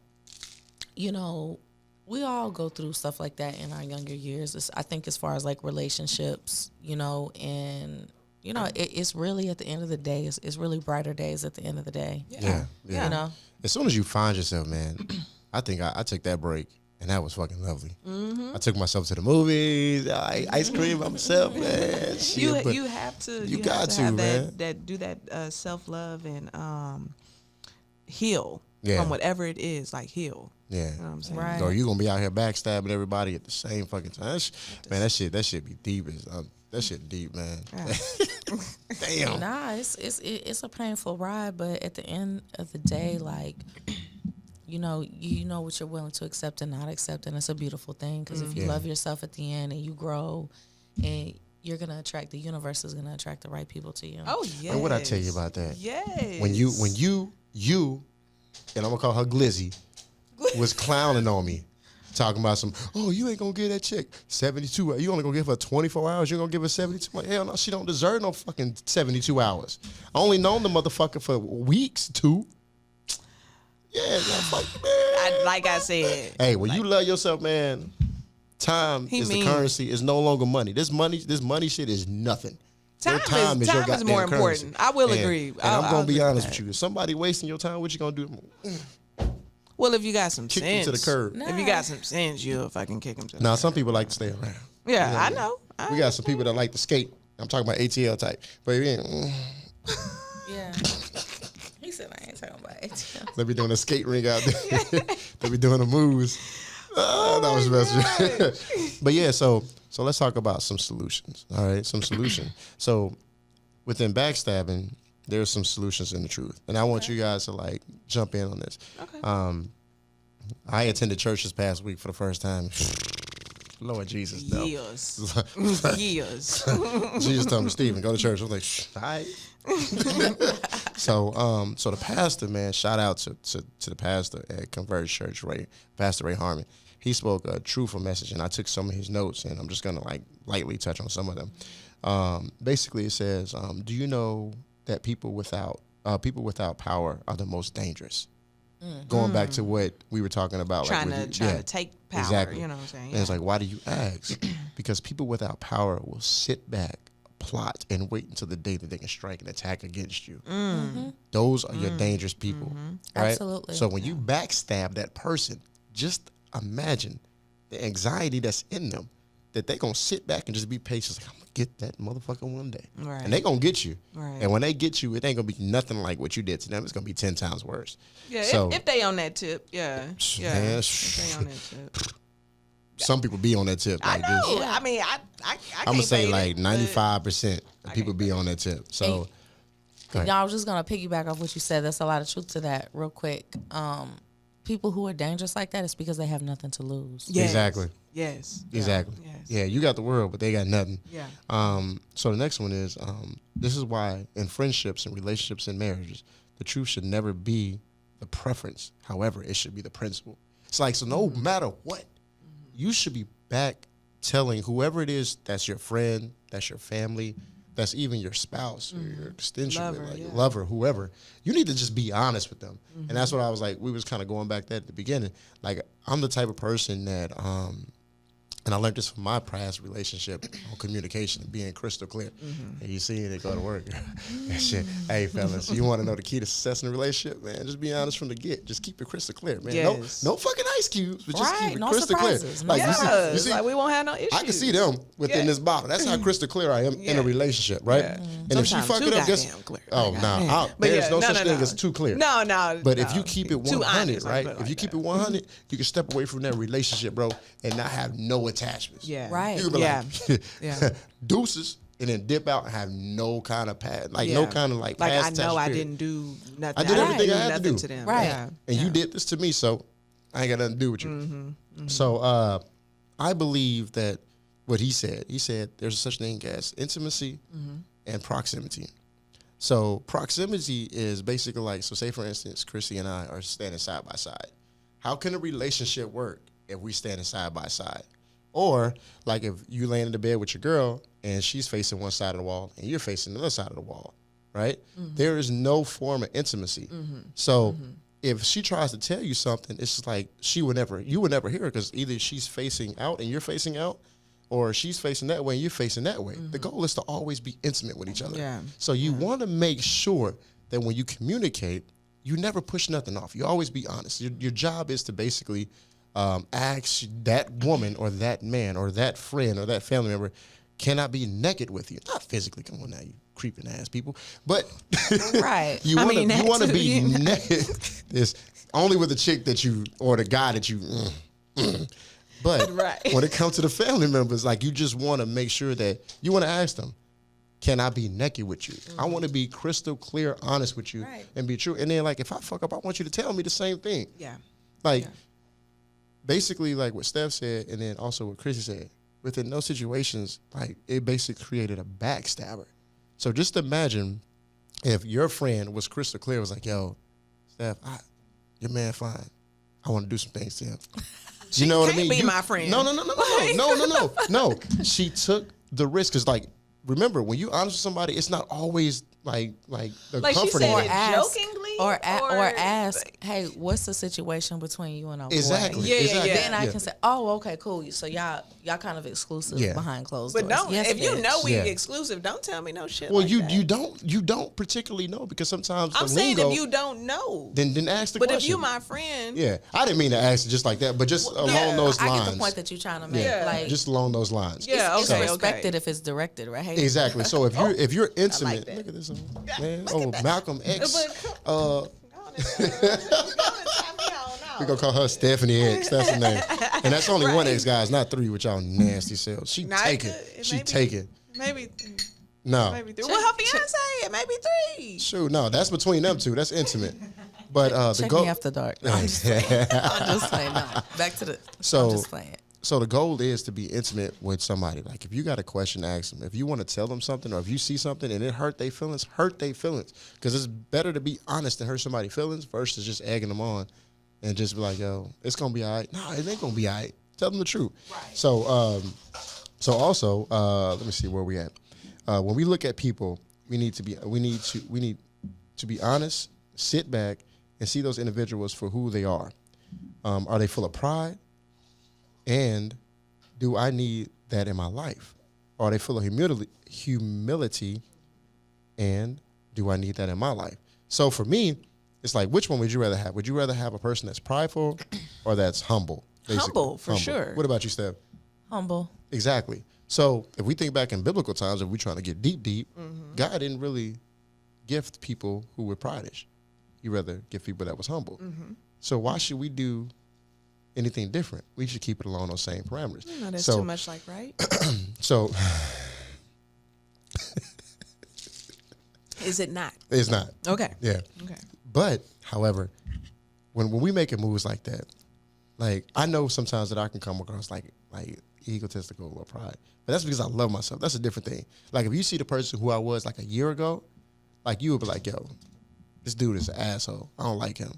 you know, we all go through stuff like that in our younger years. I think as far as like relationships, you know, and, you know, it's really at the end of the day, it's really brighter days at the end of the day. Yeah. You know? As soon as you find yourself, man, I think I took that break. And that was fucking lovely. I took myself to the movies. I ice cream by myself, man. Shit, You have to. You have got to, have man. that self love and heal Yeah. from whatever it is. Like heal. Yeah. You know what I'm saying? Right. Or you gonna be out here backstabbing everybody at the same fucking time. That shit be deep. That shit deep, man. Damn. Nah, it's a painful ride, but at the end of the day, like, you know what you're willing to accept and not accept, and it's a beautiful thing. Because if you love yourself at the end and you grow, and you're gonna attract, the universe is gonna attract the right people to you. Oh yeah. And what I tell you about that? Yes. When you, and I'm gonna call her Glizzy, was clowning on me, talking about you ain't gonna get that chick 72 hours. You only gonna give her 24 hours. You're gonna give her 72 hours. Hell no, she don't deserve no fucking 72 hours. I only known the motherfucker for weeks, 2. Yeah, fuck, man. Like I said. Hey, when you love yourself, man, time is the currency. It's no longer money. This money shit is nothing. Your Time is your more goddamn currency. important. I will agree. And I'm gonna be I'll honest agree with you. If somebody wasting your time, what you gonna do? Well, if you got some Kick sense, them to the curb. if you got some sense, you'll fucking kick them to the Now, curb. some people like to stay around. Yeah, You I know. We got some people that like to skate. I'm talking about ATL type. But Yeah. He said I ain't talking about ATL. they be doing a skate ring out there. They be doing the moves. That was messy. But yeah, so let's talk about some solutions. All right, some solution. So within backstabbing, there's some solutions in the truth, and I want you guys to like jump in on this. Okay. I attended church this past week for the first time. Lord Jesus, no. Years. Years. Jesus told me, Stephen, go to church. I was like, all right. So the pastor, man, shout out to the pastor at Converge Church, Pastor Ray Harmon. He spoke a truthful message, and I took some of his notes, and I'm just gonna like lightly touch on some of them. Basically, it says, do you know that people without power are the most dangerous? Going back to what we were talking about, Trying to take power. Exactly. You know what I'm saying? And it's like, why do you ask? Because people without power will sit back, plot, and wait until the day that they can strike an attack against you. Those are your dangerous people, right? Absolutely. So when you backstab that person, just imagine the anxiety that's in them, that they gonna sit back and just be patient. Like, I'm gonna get that motherfucker one day, Right. and they gonna get you. Right. And when they get you, it ain't gonna be nothing like what you did to them. It's gonna be 10 times worse. Yeah, So, if they on that tip, yeah. Man, If they on that tip. some people be on that tip. I Like know. this. I mean, I I'm can't gonna say fade like it, 95% of people be on that tip. So, go ahead. Y'all, I was just gonna piggyback off what you said. There's a lot of truth to that. Real quick, people who are dangerous like that is because they have nothing to lose. Yes. Exactly. Yes. Exactly. Yes. Yeah, you got the world, but they got nothing. Yeah. So the next one is, this is why in friendships and relationships and marriages, the truth should never be the preference. However, it should be the principle. It's like, so no matter what, you should be back telling whoever it is that's your friend, that's your family, that's even your spouse or your extension, lover, whoever, you need to just be honest with them. And that's what I was like, we was kind of going back there at the beginning. Like, I'm the type of person that, and I learned this from my past relationship on communication and being crystal clear. And you see it go to work. That shit. Hey, fellas, you want to know the key to success in a relationship, man? Just be honest from the get. Just keep it crystal clear, man. Yes. No fucking ice cubes, but just keep it no crystal surprises. clear. No Like, you see, Like we won't have no issues. I can see them within this bottle. That's how crystal clear I am in a relationship, right? Yeah. And if she Sometimes fuck too it up, guess, goddamn clear. oh, nah, But there's yeah, no no, such no, thing no. as too clear. No. But if you keep it Too 100, honest, right? I'll put it If you like keep that. it 100, you can step away from that relationship, bro, and not have no attachments. Yeah. Right. You can be Yeah. like, Yeah. deuces, and then dip out and have no kind of past, like Yeah. no kind of like I past know I attachment period. didn't do nothing. I did everything I had to nothing do. to them. Right. Yeah. And you did this to me, so I ain't got nothing to do with you. So I believe that what he said there's such thing as intimacy and proximity. So proximity is basically like, so say for instance, Chrissy and I are standing side by side. How can a relationship work if we standing side by side? Or like if you laying in the bed with your girl and she's facing one side of the wall and you're facing the other side of the wall, right? There is no form of intimacy. So if she tries to tell you something, it's just like you would never hear her, because either she's facing out and you're facing out, or she's facing that way and you're facing that way. The goal is to always be intimate with each other. Yeah. So you want to make sure that when you communicate, you never push nothing off. You always be honest. Your job is to basically ask that woman or that man or that friend or that family member, can I be naked with you? Not physically. Come on now, you creeping ass people. But Right. you want to too, be you know. naked. It's only with the chick that you, or the guy that you. But Right. when it comes to the family members, like, you just want to make sure that you want to ask them, can I be naked with you? I want to be crystal clear, honest with you, Right. and be true. And then, like, if I fuck up, I want you to tell me the same thing. Yeah. Like, Yeah. basically, like what Steph said, and then also what Chrissy said, within those situations, like, it basically created a backstabber. So just imagine if your friend was crystal clear, was like, yo, Steph, your man fine. I want to do some things to him. You know what I mean? Can't be my friend. No. She took the risk, because, like, remember, when you honest with somebody, it's not always like the Like she comforting said way. it Ask. jokingly. or ask, hey, what's the situation between you and our boy? Exactly. Yeah. Then I can say, oh, okay, cool. So y'all kind of exclusive behind closed doors. But don't, yes, if you know we Yeah. exclusive, don't tell me no shit. Well, like you that. you don't particularly know, because sometimes I'm the saying lingo, if you don't know, then ask the but question. if you my friend, yeah, I didn't mean to ask it just like that, but just along those lines. I get the point that you're trying to make. Yeah, Like, just along those lines. Yeah, it's okay, respected if it's directed, right? Exactly. So if you're intimate, that. look at this man. Oh, Malcolm X. We gonna call her Stephanie X. That's her name, and that's only one X, guys, not three. With y'all nasty selves. She taking. She taking. Maybe. No. Maybe three. Well, her fiance, it may be three. Shoot, no, that's between them two. That's intimate. But the Check goal. me after dark. No, I'm just playing. No, back to the. So I'm just playing. So the goal is to be intimate with somebody. Like, if you got a question, ask them. If you want to tell them something, or if you see something and it hurt their feelings. Because it's better to be honest and hurt somebody's feelings versus just egging them on and just be like, yo, it's going to be all right. No, it ain't going to be all right. Tell them the truth. Right. So also, let me see where we at. When we look at people, we need to be honest, sit back, and see those individuals for who they are. Are they full of pride? And do I need that in my life? Are they full of humility? And do I need that in my life? So for me, it's like, which one would you rather have? Would you rather have a person that's prideful or that's humble? Basically? Humble, for sure. What about you, Steph? Humble. Exactly. So if we think back in biblical times, if we're trying to get deep, God didn't really gift people who were prideish. He rather gift people that was humble. So why should we do anything different? We should keep it along those same parameters. No, that's too much like, right? So is it not? it's not. Okay. Yeah. Okay. But however, when we making moves like that, like, I know sometimes that I can come across like egotistical or pride, but that's because I love myself. That's a different thing. Like, if you see the person who I was like a year ago, like, you would be like, yo, this dude is an asshole. I don't like him.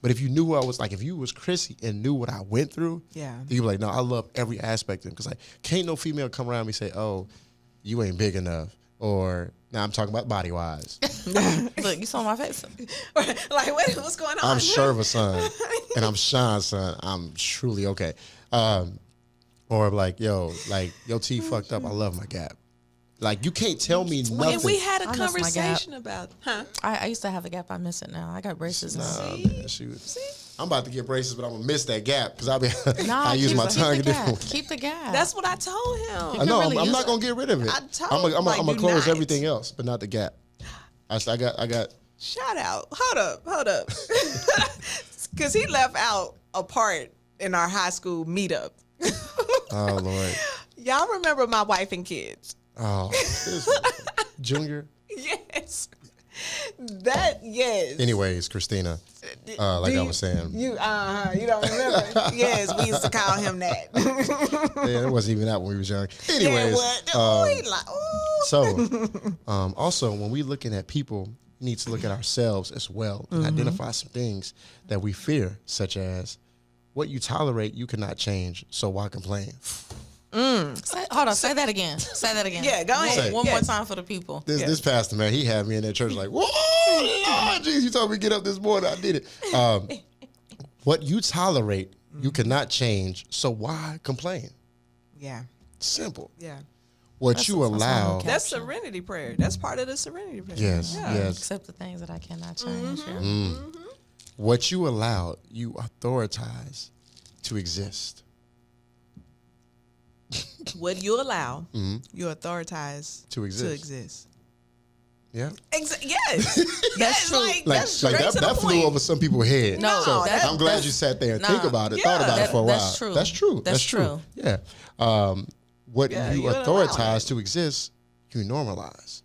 But if you knew who I was, like, if you was Chrissy and knew what I went through, then you'd be like, no, I love every aspect of him. Because, like, can't no female come around me and say, oh, you ain't big enough. Or, now I'm talking about body-wise. Look, you saw my face. Like, wait, what's going on? I'm Sherva's son, and I'm Sean's son. I'm truly okay. Or, like, yo, your teeth fucked up. I love my gap. Like, you can't tell me nothing. And we had a I miss my conversation about, I used to have a gap. I miss it now. I got braces now. Man, shoot. I'm about to get braces, but I'm gonna miss that gap because I use my tongue keep different. Keep the gap. That's what I told him. I know. really I'm use not it. gonna get rid of it. I told I'm like, gonna do close not. everything else, but not the gap. I got. Shout out. Hold up. Because he left out a part in our high school meetup. Oh Lord. Y'all remember my wife and kids? Oh, Junior. Yes. Yes. Anyways, Christina, like I was saying, You don't remember? Yes, we used to call him that. yeah, it wasn't even that when we was young. Anyways, so also when we looking at people, we need to look at ourselves as well and identify some things that we fear, such as what you tolerate, you cannot change. So why complain? Hold on, say that again. Yeah, go ahead. One more time for the people. This pastor, man, he had me in that church like, whoa, Lord, jeez, you told me to get up this morning. I did it. What you tolerate, you cannot change. So why complain? Yeah. Simple. Yeah. What you allow. That's serenity prayer. That's part of the serenity prayer. Yes, Yeah. yes. Except the things that I cannot change. What you allow, you authoritize to exist. What you allow, you authoritize To exist. Yeah. Yes. That's true. Like Like, that's straight that, to the that flew point. over some people's head. No, so that's- I'm glad you sat there and think about it, thought about it for a while. That's true. That's true. That's true. Yeah. What Yeah, you you don't allow authoritize it. to exist, you normalize.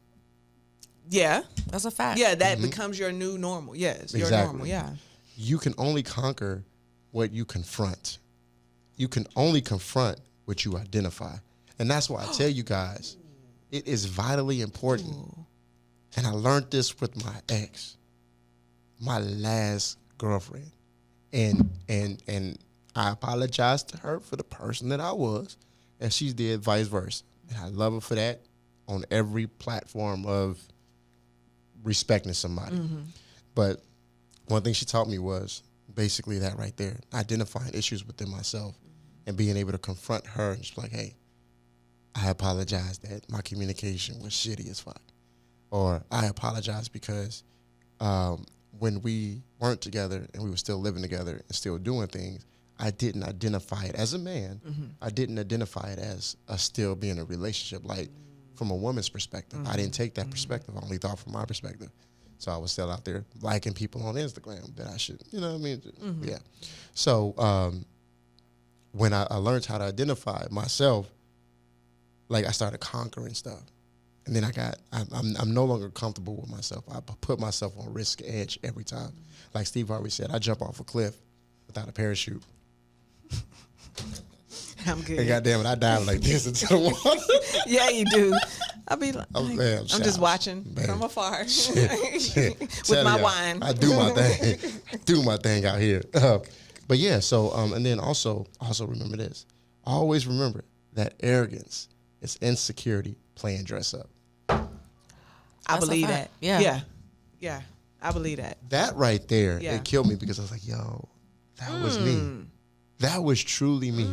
Yeah. That's a fact. Yeah, that becomes your new normal. Yes, your Exactly. normal. Yeah. You can only conquer what you confront. You can only confront what you identify. And that's why I tell you guys, it is vitally important. And I learned this with my ex, my last girlfriend. And I apologize to her for the person that I was, and she did vice versa. And I love her for that on every platform of respecting somebody. But one thing she taught me was basically that right there, identifying issues within myself and being able to confront her and just be like, hey, I apologize that my communication was shitty as fuck. Or I apologize because when we weren't together and we were still living together and still doing things, I didn't identify it as a man. I didn't identify it as us still being in a relationship. Like from a woman's perspective, I didn't take that perspective. I only thought from my perspective. So I was still out there liking people on Instagram that I should, you know what I mean? Yeah. So when I learned how to identify myself, like I started conquering stuff. And then I'm no longer comfortable with myself. I put myself on risk edge every time. Like Steve Harvey said, I jump off a cliff without a parachute. I'm good. And goddamn it, I dive like this into the water. Yeah, you do. I'll be like, I'm just watching from afar with my wine. I do my thing. I do my thing out here. But yeah, so and then also remember this. Always remember that arrogance is insecurity playing dress up. I believe that. Yeah. Yeah. I believe that. That right there, Yeah. it killed me because I was like, yo, that was me. That was truly me.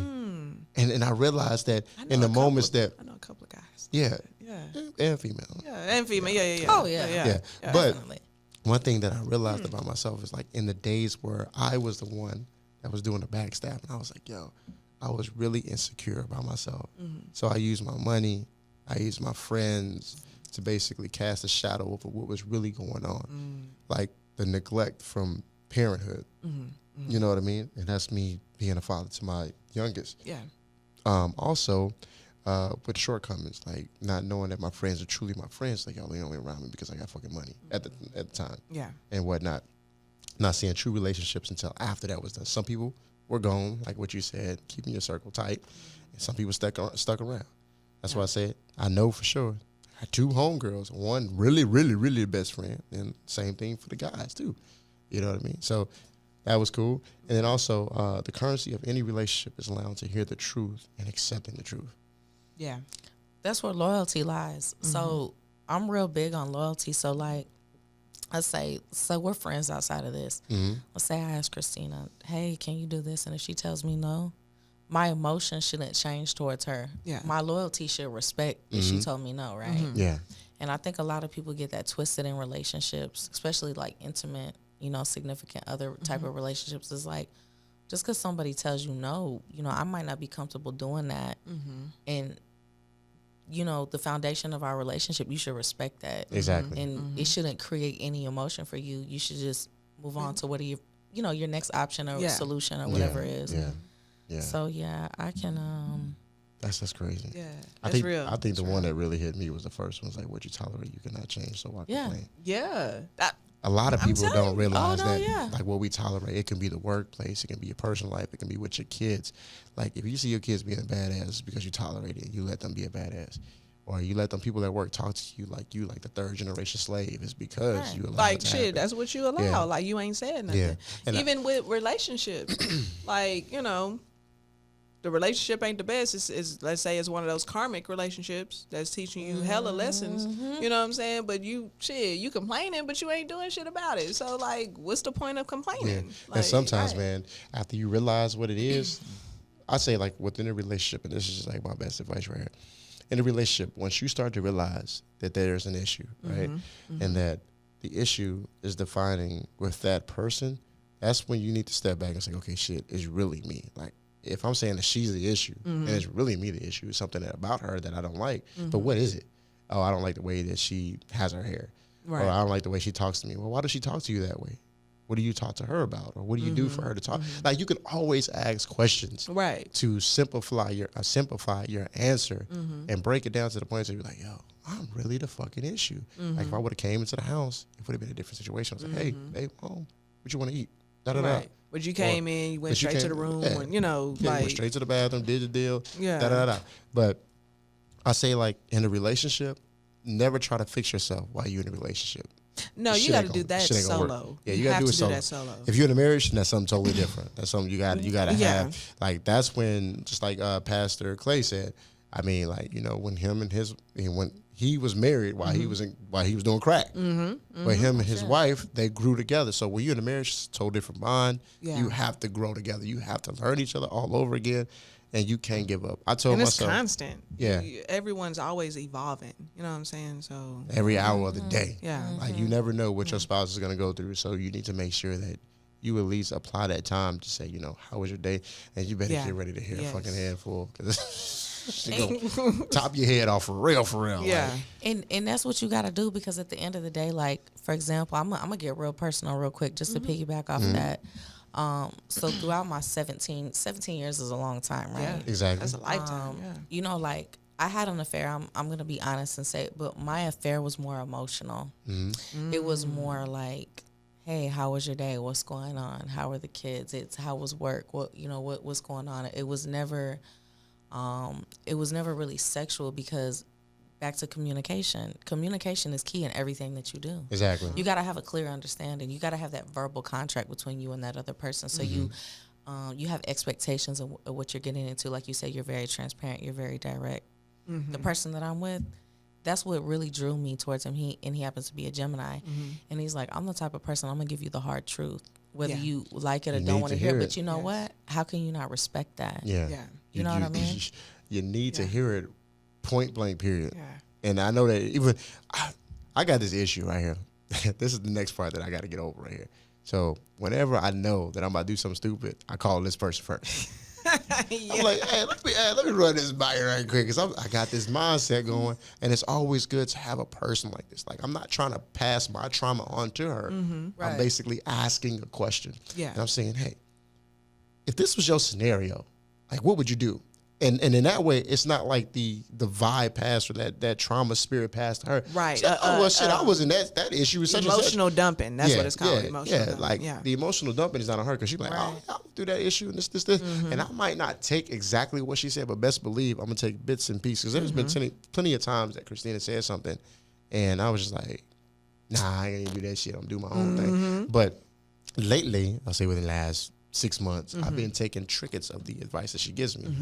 And I realized that in the moments that I know a couple of guys. yeah, Yeah. and female. Yeah. And female. Yeah. Oh, yeah. Yeah. But Definitely. one thing that I realized about myself is like in the days where I was the one that was doing the backstabbing, I was like, yo, I was really insecure about myself. So I used my money, I used my friends to basically cast a shadow over what was really going on. Like the neglect from parenthood. You know what I mean? And that's me being a father to my youngest. Yeah. Also, with shortcomings, like not knowing that my friends are truly my friends, like y'all ain't only around me because I got fucking money at the time. Yeah. And whatnot. Not seeing true relationships until after that was done. Some people were gone, like what you said, keeping your circle tight. And some people stuck around. That's why I said I know for sure. I had two homegirls, one really, really, really best friend, and same thing for the guys too. You know what I mean? So that was cool. And then also, the currency of any relationship is allowing to hear the truth and accepting the truth. Yeah. That's where loyalty lies. So I'm real big on loyalty. So like, let's say, so we're friends outside of this. Let's say I ask Christina, hey, can you do this? And if she tells me no, my emotion shouldn't change towards her. Yeah. My loyalty should respect if she told me no, right? Yeah. And I think a lot of people get that twisted in relationships, especially like intimate, significant other type of relationships. Is like, just because somebody tells you no, I might not be comfortable doing that. And, the foundation of our relationship, you should respect that. Exactly. And it shouldn't create any emotion for you. You should just move on to what your next option or solution or whatever it is. Yeah. Yeah. So yeah, I can. That's crazy. Yeah. I That's think real. I think the one that really hit me was the first one. It's like, what you tolerate, you cannot change. So I complain. Yeah. A lot of people telling don't you. realize Oh, no, that, yeah. like, what we tolerate, it can be the workplace, it can be your personal life, it can be with your kids. Like, if you see your kids being a badass, it's because you tolerate it. You let them be a badass. Or you let them people at work talk to you like the third generation slave. It's because you allow Like it to shit, happen. that's what you allow. Yeah. Like you ain't said nothing. Yeah. And even with relationships, like the relationship ain't the best. It's let's say it's one of those karmic relationships that's teaching you hella lessons. You know what I'm saying? But you complaining, but you ain't doing shit about it. So like, what's the point of complaining? Yeah. Like, And sometimes, right. man, after you realize what it is, I say like within a relationship, and this is just like my best advice right here. In a relationship, once you start to realize that there's an issue, right, and that the issue is defining with that person, that's when you need to step back and say, okay, shit, it's really me. Like, if I'm saying that she's the issue, and it's really me the issue, it's something about her that I don't like, but what is it? Oh, I don't like the way that she has her hair. Right. Or I don't like the way she talks to me. Well, why does she talk to you that way? What do you talk to her about? Or what do you do for her to talk? Like, you can always ask questions Right. to simplify your answer and break it down to the point where you're like, yo, I'm really the fucking issue. Like, if I would have came into the house, it would have been a different situation. I was like, hey, babe, home, what you want to eat? Da-da-da. Right. But you came in, you went But you straight to the came- room, yeah. and Yeah, you like went straight to the bathroom, did the deal, Yeah. da-da-da. But I say, like, in a relationship, never try to fix yourself while you're in a relationship. no, you Shit got ain't to do gonna- that shit ain't gonna work. solo. Yeah, you gotta have do it to solo. do that solo. If you're in a marriage, then that's something totally different. That's something you got to Yeah. have. Like, that's when, just like Pastor Clay said, I mean, like, you know, when he was married while he was doing crack, but him and his wife, they grew together. So when you're in a marriage, it's a totally different bond. Yeah. You have to grow together. You have to learn each other all over again, and you can't give up. I told myself, it's constant. Yeah. Everyone's always evolving. You know what I'm saying? So every hour of the day. yeah. Like, you never know what your spouse is going to go through. So you need to make sure that you at least apply that time to say, you know, how was your day? And you better get ready to hear a fucking handful, because she gonna top your head off for real. Yeah. Like. And that's what you got to do, because at the end of the day, like, for example, I'm going to get real personal real quick just to piggyback off of that. So throughout my 17 years is a long time, right? Yeah. Exactly. That's a lifetime. You know, like, I had an affair. I'm going to be honest and say, but my affair was more emotional. It was more like, hey, how was your day? What's going on? How are the kids? How was work? What's going on? It was never really sexual, because back to communication. Communication is key in everything that you do. Exactly. You got to have a clear understanding. You got to have that verbal contract between you and that other person. So you have expectations of what you're getting into. Like you said, you're very transparent. You're very direct. The person that I'm with, that's what really drew me towards him. He happens to be a Gemini. And he's like, I'm the type of person, I'm going to give you the hard truth, whether you like it or don't want to hear it. But you know what? How can you not respect that? Yeah. You know what I mean? You need to hear it, point blank, period. Yeah. And I know that even I got this issue right here. This is the next part that I got to get over right here. So whenever I know that I'm about to do something stupid, I call this person first. I'm like, hey, let me run this by you right quick, because I got this mindset going, and it's always good to have a person like this. Like, I'm not trying to pass my trauma on to her. Right. I'm basically asking a question. Yeah. And I'm saying, hey, if this was your scenario, like, what would you do? And in that way, it's not like the vibe passed, or that trauma spirit passed to her. Right. So, I was in that issue. Such Emotional dumping. That's what it's called. Emotional dumping. Like, the emotional dumping is not on her, because she's like, I'll do that issue and this. And I might not take exactly what she said, but best believe I'm going to take bits and pieces. There's been plenty of times that Christina said something, and I was just like, nah, I ain't gonna do that shit. I'm doing my own thing. But lately, I'll say within the last 6 months, I've been taking trinkets of the advice that she gives me,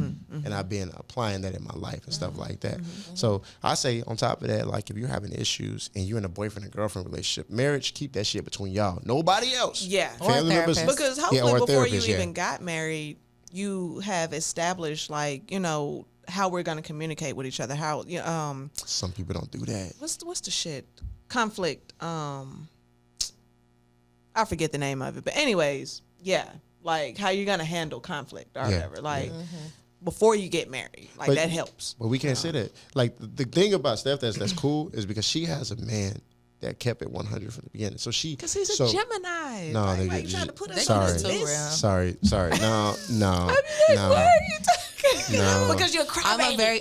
and I've been applying that in my life and stuff like that. So I say, on top of that, like, if you're having issues and you're in a boyfriend and girlfriend relationship, marriage, keep that shit between y'all, nobody else. Yeah. Family members, because hopefully before you yeah. even got married, you have established, like, you know, how we're going to communicate with each other. How some people don't do that. What's the shit? Conflict. I forget the name of it, but anyways, yeah. Like, how you're going to handle conflict or whatever. Like, before you get married. Like, that helps. But we can't say that. Like, the thing about Steph that's cool is because she has a man that kept it 100 from the beginning. So she... Because he's a Gemini. No, like, they you trying to put us sorry. on this? Sorry. No. Why are you talking? No. Because you're crying.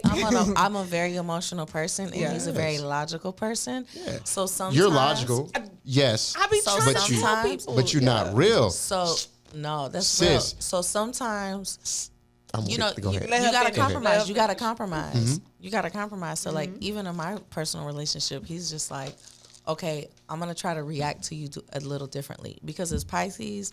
I'm a very emotional person, and he's a very logical person. Yeah. So sometimes... You're logical. Yes. I be trying to tell people. But you're not real. So... No, that's Sis. real. So sometimes, Go you ahead. gotta compromise. You gotta compromise. You gotta compromise. So, like, even in my personal relationship, he's just like, okay, I'm gonna try to react to you a little differently, because as Pisces,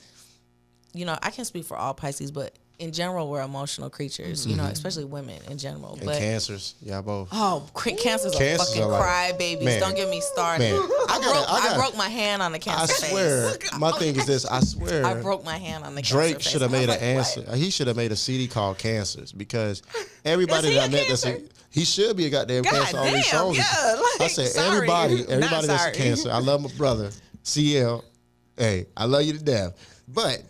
you know, I can't speak for all Pisces, but in general, we're emotional creatures. You know, especially women in general. And but cancers, y'all both. oh, cancers are fucking crybabies. Man. Don't get me started. Man. I broke my hand on the cancer I swear, my thing is this. I swear, I broke my hand on the Drake cancer should have face. made I'm an like, answer. He should have made a CD called Cancers, because everybody Is he that I a met cancer? he should be a goddamn God cancer. All these damn, songs. yeah, like, I said sorry. everybody Not that's a sorry. cancer. I love my brother CL. Hey, I love you to death. But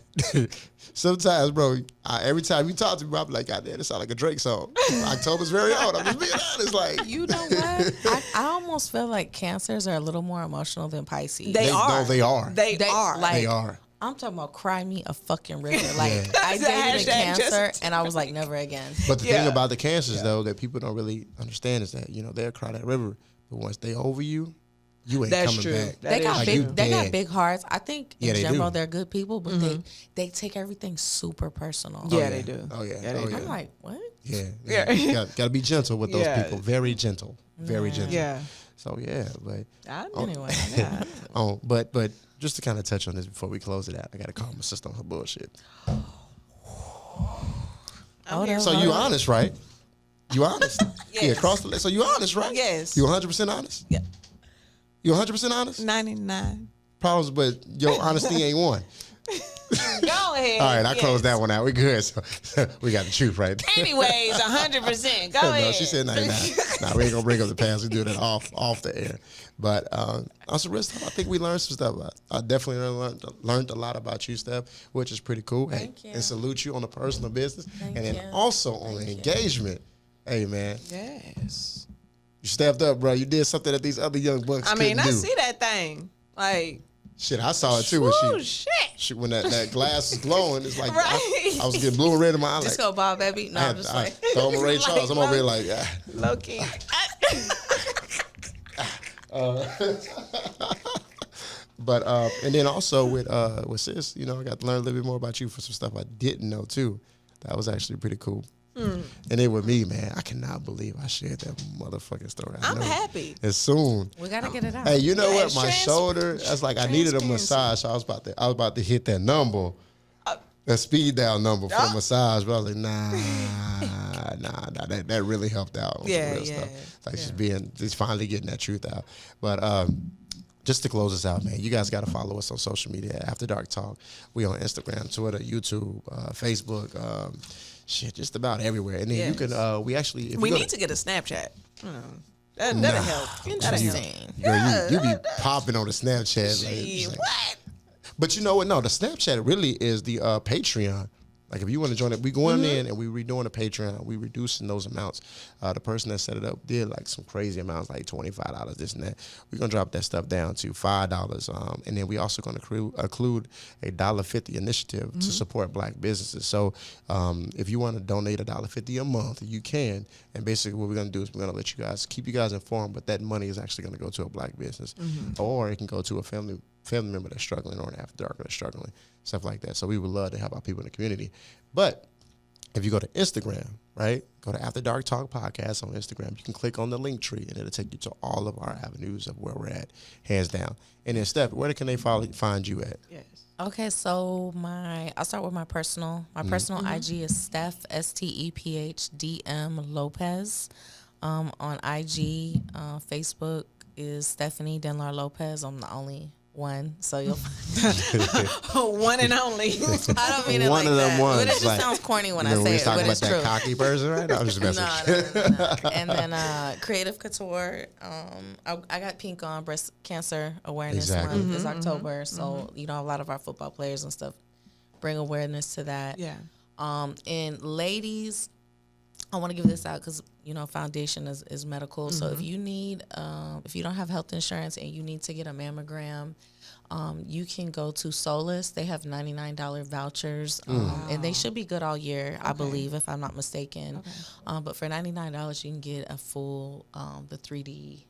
sometimes, bro, every time you talk to me, I'm like, God damn, it sounds like a Drake song. October's very old. I'm just being honest. Like, you know what? I almost feel like cancers are a little more emotional than Pisces. They are. No, they are. They are. Like, They are. I'm talking about cry me a fucking river. Like, I That's a dated a hashtag cancer, just- and I was like, never again. But the thing about the cancers, though, that people don't really understand is that, you know, they'll cry that river, but once they over you, you ain't That's coming true. back. That They is got Like, true. you they got dead. big hearts. I think Yeah, in they general do. they're good people, but they take everything super personal. Yeah, they do. Oh, yeah. Yeah, they Oh, do. yeah. I'm like, what? Yeah. Got to be gentle with those Yeah. people. Very gentle. Very gentle. Yeah. So, yeah, but... Anyway, But just to kind of touch on this before we close it out, I got to call my sister on her bullshit. hold on, So hold you on. honest, right? You honest. Yes. Yeah, cross the line. So you honest, right? Yes. You 100% honest? Yeah. You 100% honest? 99. Problems, but your honesty ain't one. Go ahead. All right, I closed that one out. We good. So we got the truth right there. Anyways, 100%. Go ahead. No, she said 99. Nah, we ain't gonna bring up the past. We do that off the air. But on some real stuff, I think we learned some stuff. I definitely learned a lot about you, Steph, which is pretty cool. Thank you. And salute you on the personal business, Thank and then you. also on the engagement. Hey, man, Yes. you stepped up, bro. You did something that these other young bucks I mean, couldn't I do. see that thing. Like, Shit, I saw it too oh, when shit. when that glass was glowing. It's like Right. I was getting blue and red in my eye. Just Like, go, Bob, baby. No, I I'm just I like. throw him a Ray Charles. I'm over here like, Low key. But and then also with sis, you know, I got to learn a little bit more about you for some stuff I didn't know too. That was actually pretty cool. And then with me, man, I cannot believe I shared that motherfucking story. I'm happy. As soon. We gotta get it out. Hey, you know Yeah, what? My trans- shoulder. That's like I needed a transparency. massage. So I was about to hit that number, that speed dial number for the massage. But I was like, nah. That really helped out. On Yeah, some real yeah, stuff. Like just finally getting that truth out. But just to close us out, man, you guys got to follow us on social media. After Dark Talk. We on Instagram, Twitter, YouTube, Facebook. Shit, just about everywhere. And then you can. We actually. If We you go need to get a Snapchat. That'll help. Interesting. Girl, you be popping on the Snapchat. Gee, like, what? But you know what? No, the Snapchat really is the Patreon. Like if you want to join it, we going in and we redoing the Patreon. We reducing those amounts. The person that set it up did like some crazy amounts, like $25, this and that. We're gonna drop that stuff down to $5. And then we also gonna include a $1.50 initiative to support Black businesses. So if you want to donate $1.50 a month, you can. And basically what we're gonna do is we're gonna let you guys keep you guys informed, but that money is actually gonna go to a Black business, or it can go to a family member that's struggling or an Afterdarker that's struggling, stuff like that. So we would love to help our people in the community. But if you go to Instagram, right, go to After Dark Talk Podcast on Instagram, you can click on the link tree and it'll take you to all of our avenues of where we're at, hands down. And then Steph, where can they find you at? Yes. Okay, so I'll start with my personal. My personal IG is Steph, STEPHDM Lopez. On IG, Facebook is Stephanie Denlar Lopez. I'm the only one, so you'll One and only. I don't mean it One like of them that. ones, But it just like, sounds corny when You I know, say we it, was talking but about it's that true. cocky person, right? I'm just messing with you. No. And then Creative Couture. I got pink on. Breast Cancer Awareness Exactly. Month is October, so you know a lot of our football players and stuff bring awareness to that. Yeah. And ladies, I want to give this out because you know foundation is medical. So if you need, if you don't have health insurance and you need to get a mammogram, you can go to Solus. They have $99 vouchers, and they should be good all year, I believe, if I'm not mistaken. Okay. But for $99, you can get a full the 3D,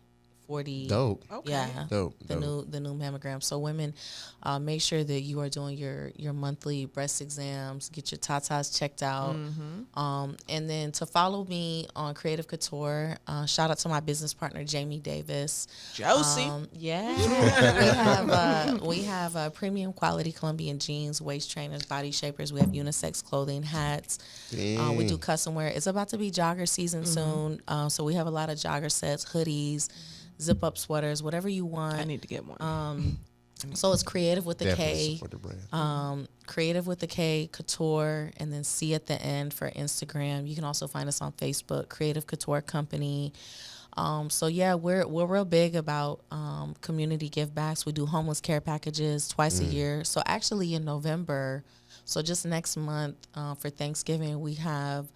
4D. Dope. Okay. Yeah, Dope. the new mammogram. So women, make sure that you are doing your monthly breast exams. Get your tatas checked out, and then to follow me on Creative Couture. Shout out to my business partner Jamie Davis. Josie. We have premium quality Colombian jeans, waist trainers, body shapers. We have unisex clothing, hats. We do custom wear. It's about to be jogger season soon, so we have a lot of jogger sets, hoodies, zip up sweaters, whatever you want. I need to get one. So it's Creative with the Definitely K, support the brand. Creative with the K, Couture, and then C at the end for Instagram. You can also find us on Facebook, Creative Couture Company. So yeah, we're real big about community give backs. We do homeless care packages twice a year. So actually in November, so just next month for Thanksgiving, we have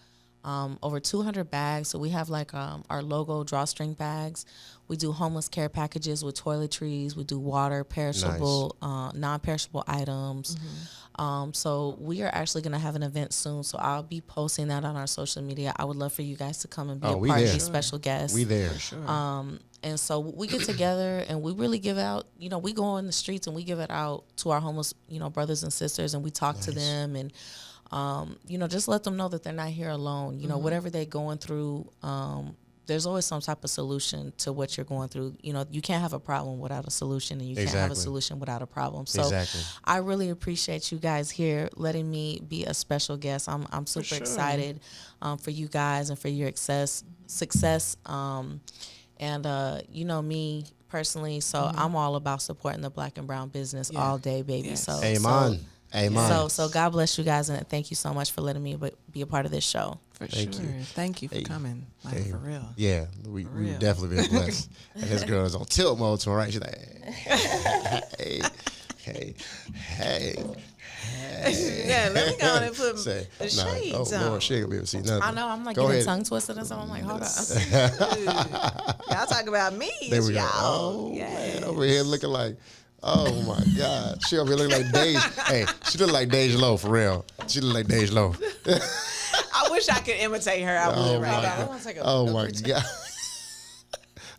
over 200 bags. So we have like our logo drawstring bags. We do homeless care packages with toiletries. We do water, perishable, non-perishable items. So we are actually going to have an event soon. So I'll be posting that on our social media. I would love for you guys to come and be a we part of there. these special guests. We there. And so we get together and we really give out, you know, we go in the streets and we give it out to our homeless, you know, brothers and sisters, and we talk to them and, you know, just let them know that they're not here alone. You know, whatever they're going through, there's always some type of solution to what you're going through. You know, you can't have a problem without a solution, and you can't have a solution without a problem. So I really appreciate you guys here letting me be a special guest. I'm super excited for you guys and for your success. And you know me personally, so I'm all about supporting the Black and brown business all day, baby. Yes. So Amen. Amen. So God bless you guys, and thank you so much for letting me be a part of this show. For sure. Thank you for coming. Like, for real. Yeah, we definitely been blessed. And this girl is on tilt mode to her right. She's like, hey. Yeah, let me go on and put the shades on. Lord, she ain't gonna be able to see nothing. I know, I'm like getting tongue twisted or something. I'm like, hold on. Y'all talk about me. There we go. Y'all. Oh, man, over here looking like, oh my God. She over here looking like Dej. Hey, she look like Dej Low, for real. She look like Dej Low. I wish I could imitate her. I would right now. Oh my God.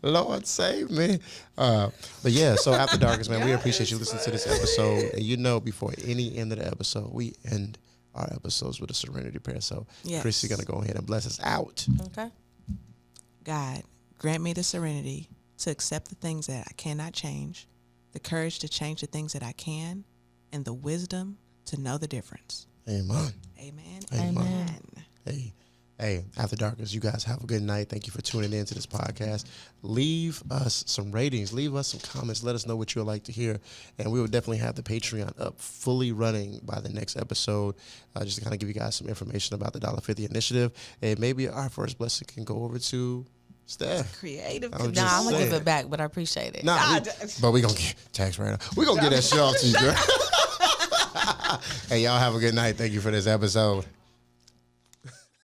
Lord save me. But yeah, so Afterdarkers, man, we appreciate you listening to this episode. And you know, before any end of the episode, we end our episodes with a serenity prayer. So Chrissy's going to go ahead and bless us out. Okay. God, grant me the serenity to accept the things that I cannot change, the courage to change the things that I can, and the wisdom to know the difference. Amen. Amen. Amen. Hey, Afterdarkers, you guys have a good night. Thank you for tuning in to this podcast. Leave us some ratings. Leave us some comments. Let us know what you would like to hear. And we will definitely have the Patreon up fully running by the next episode. Just to kind of give you guys some information about the $1.50 initiative. And maybe our first blessing can go over to Steph. Creative. I'm going to give it back, but I appreciate it. But we're going to get tax right now. We're going to get that shit off to you, girl. Hey, y'all have a good night. Thank you for this episode.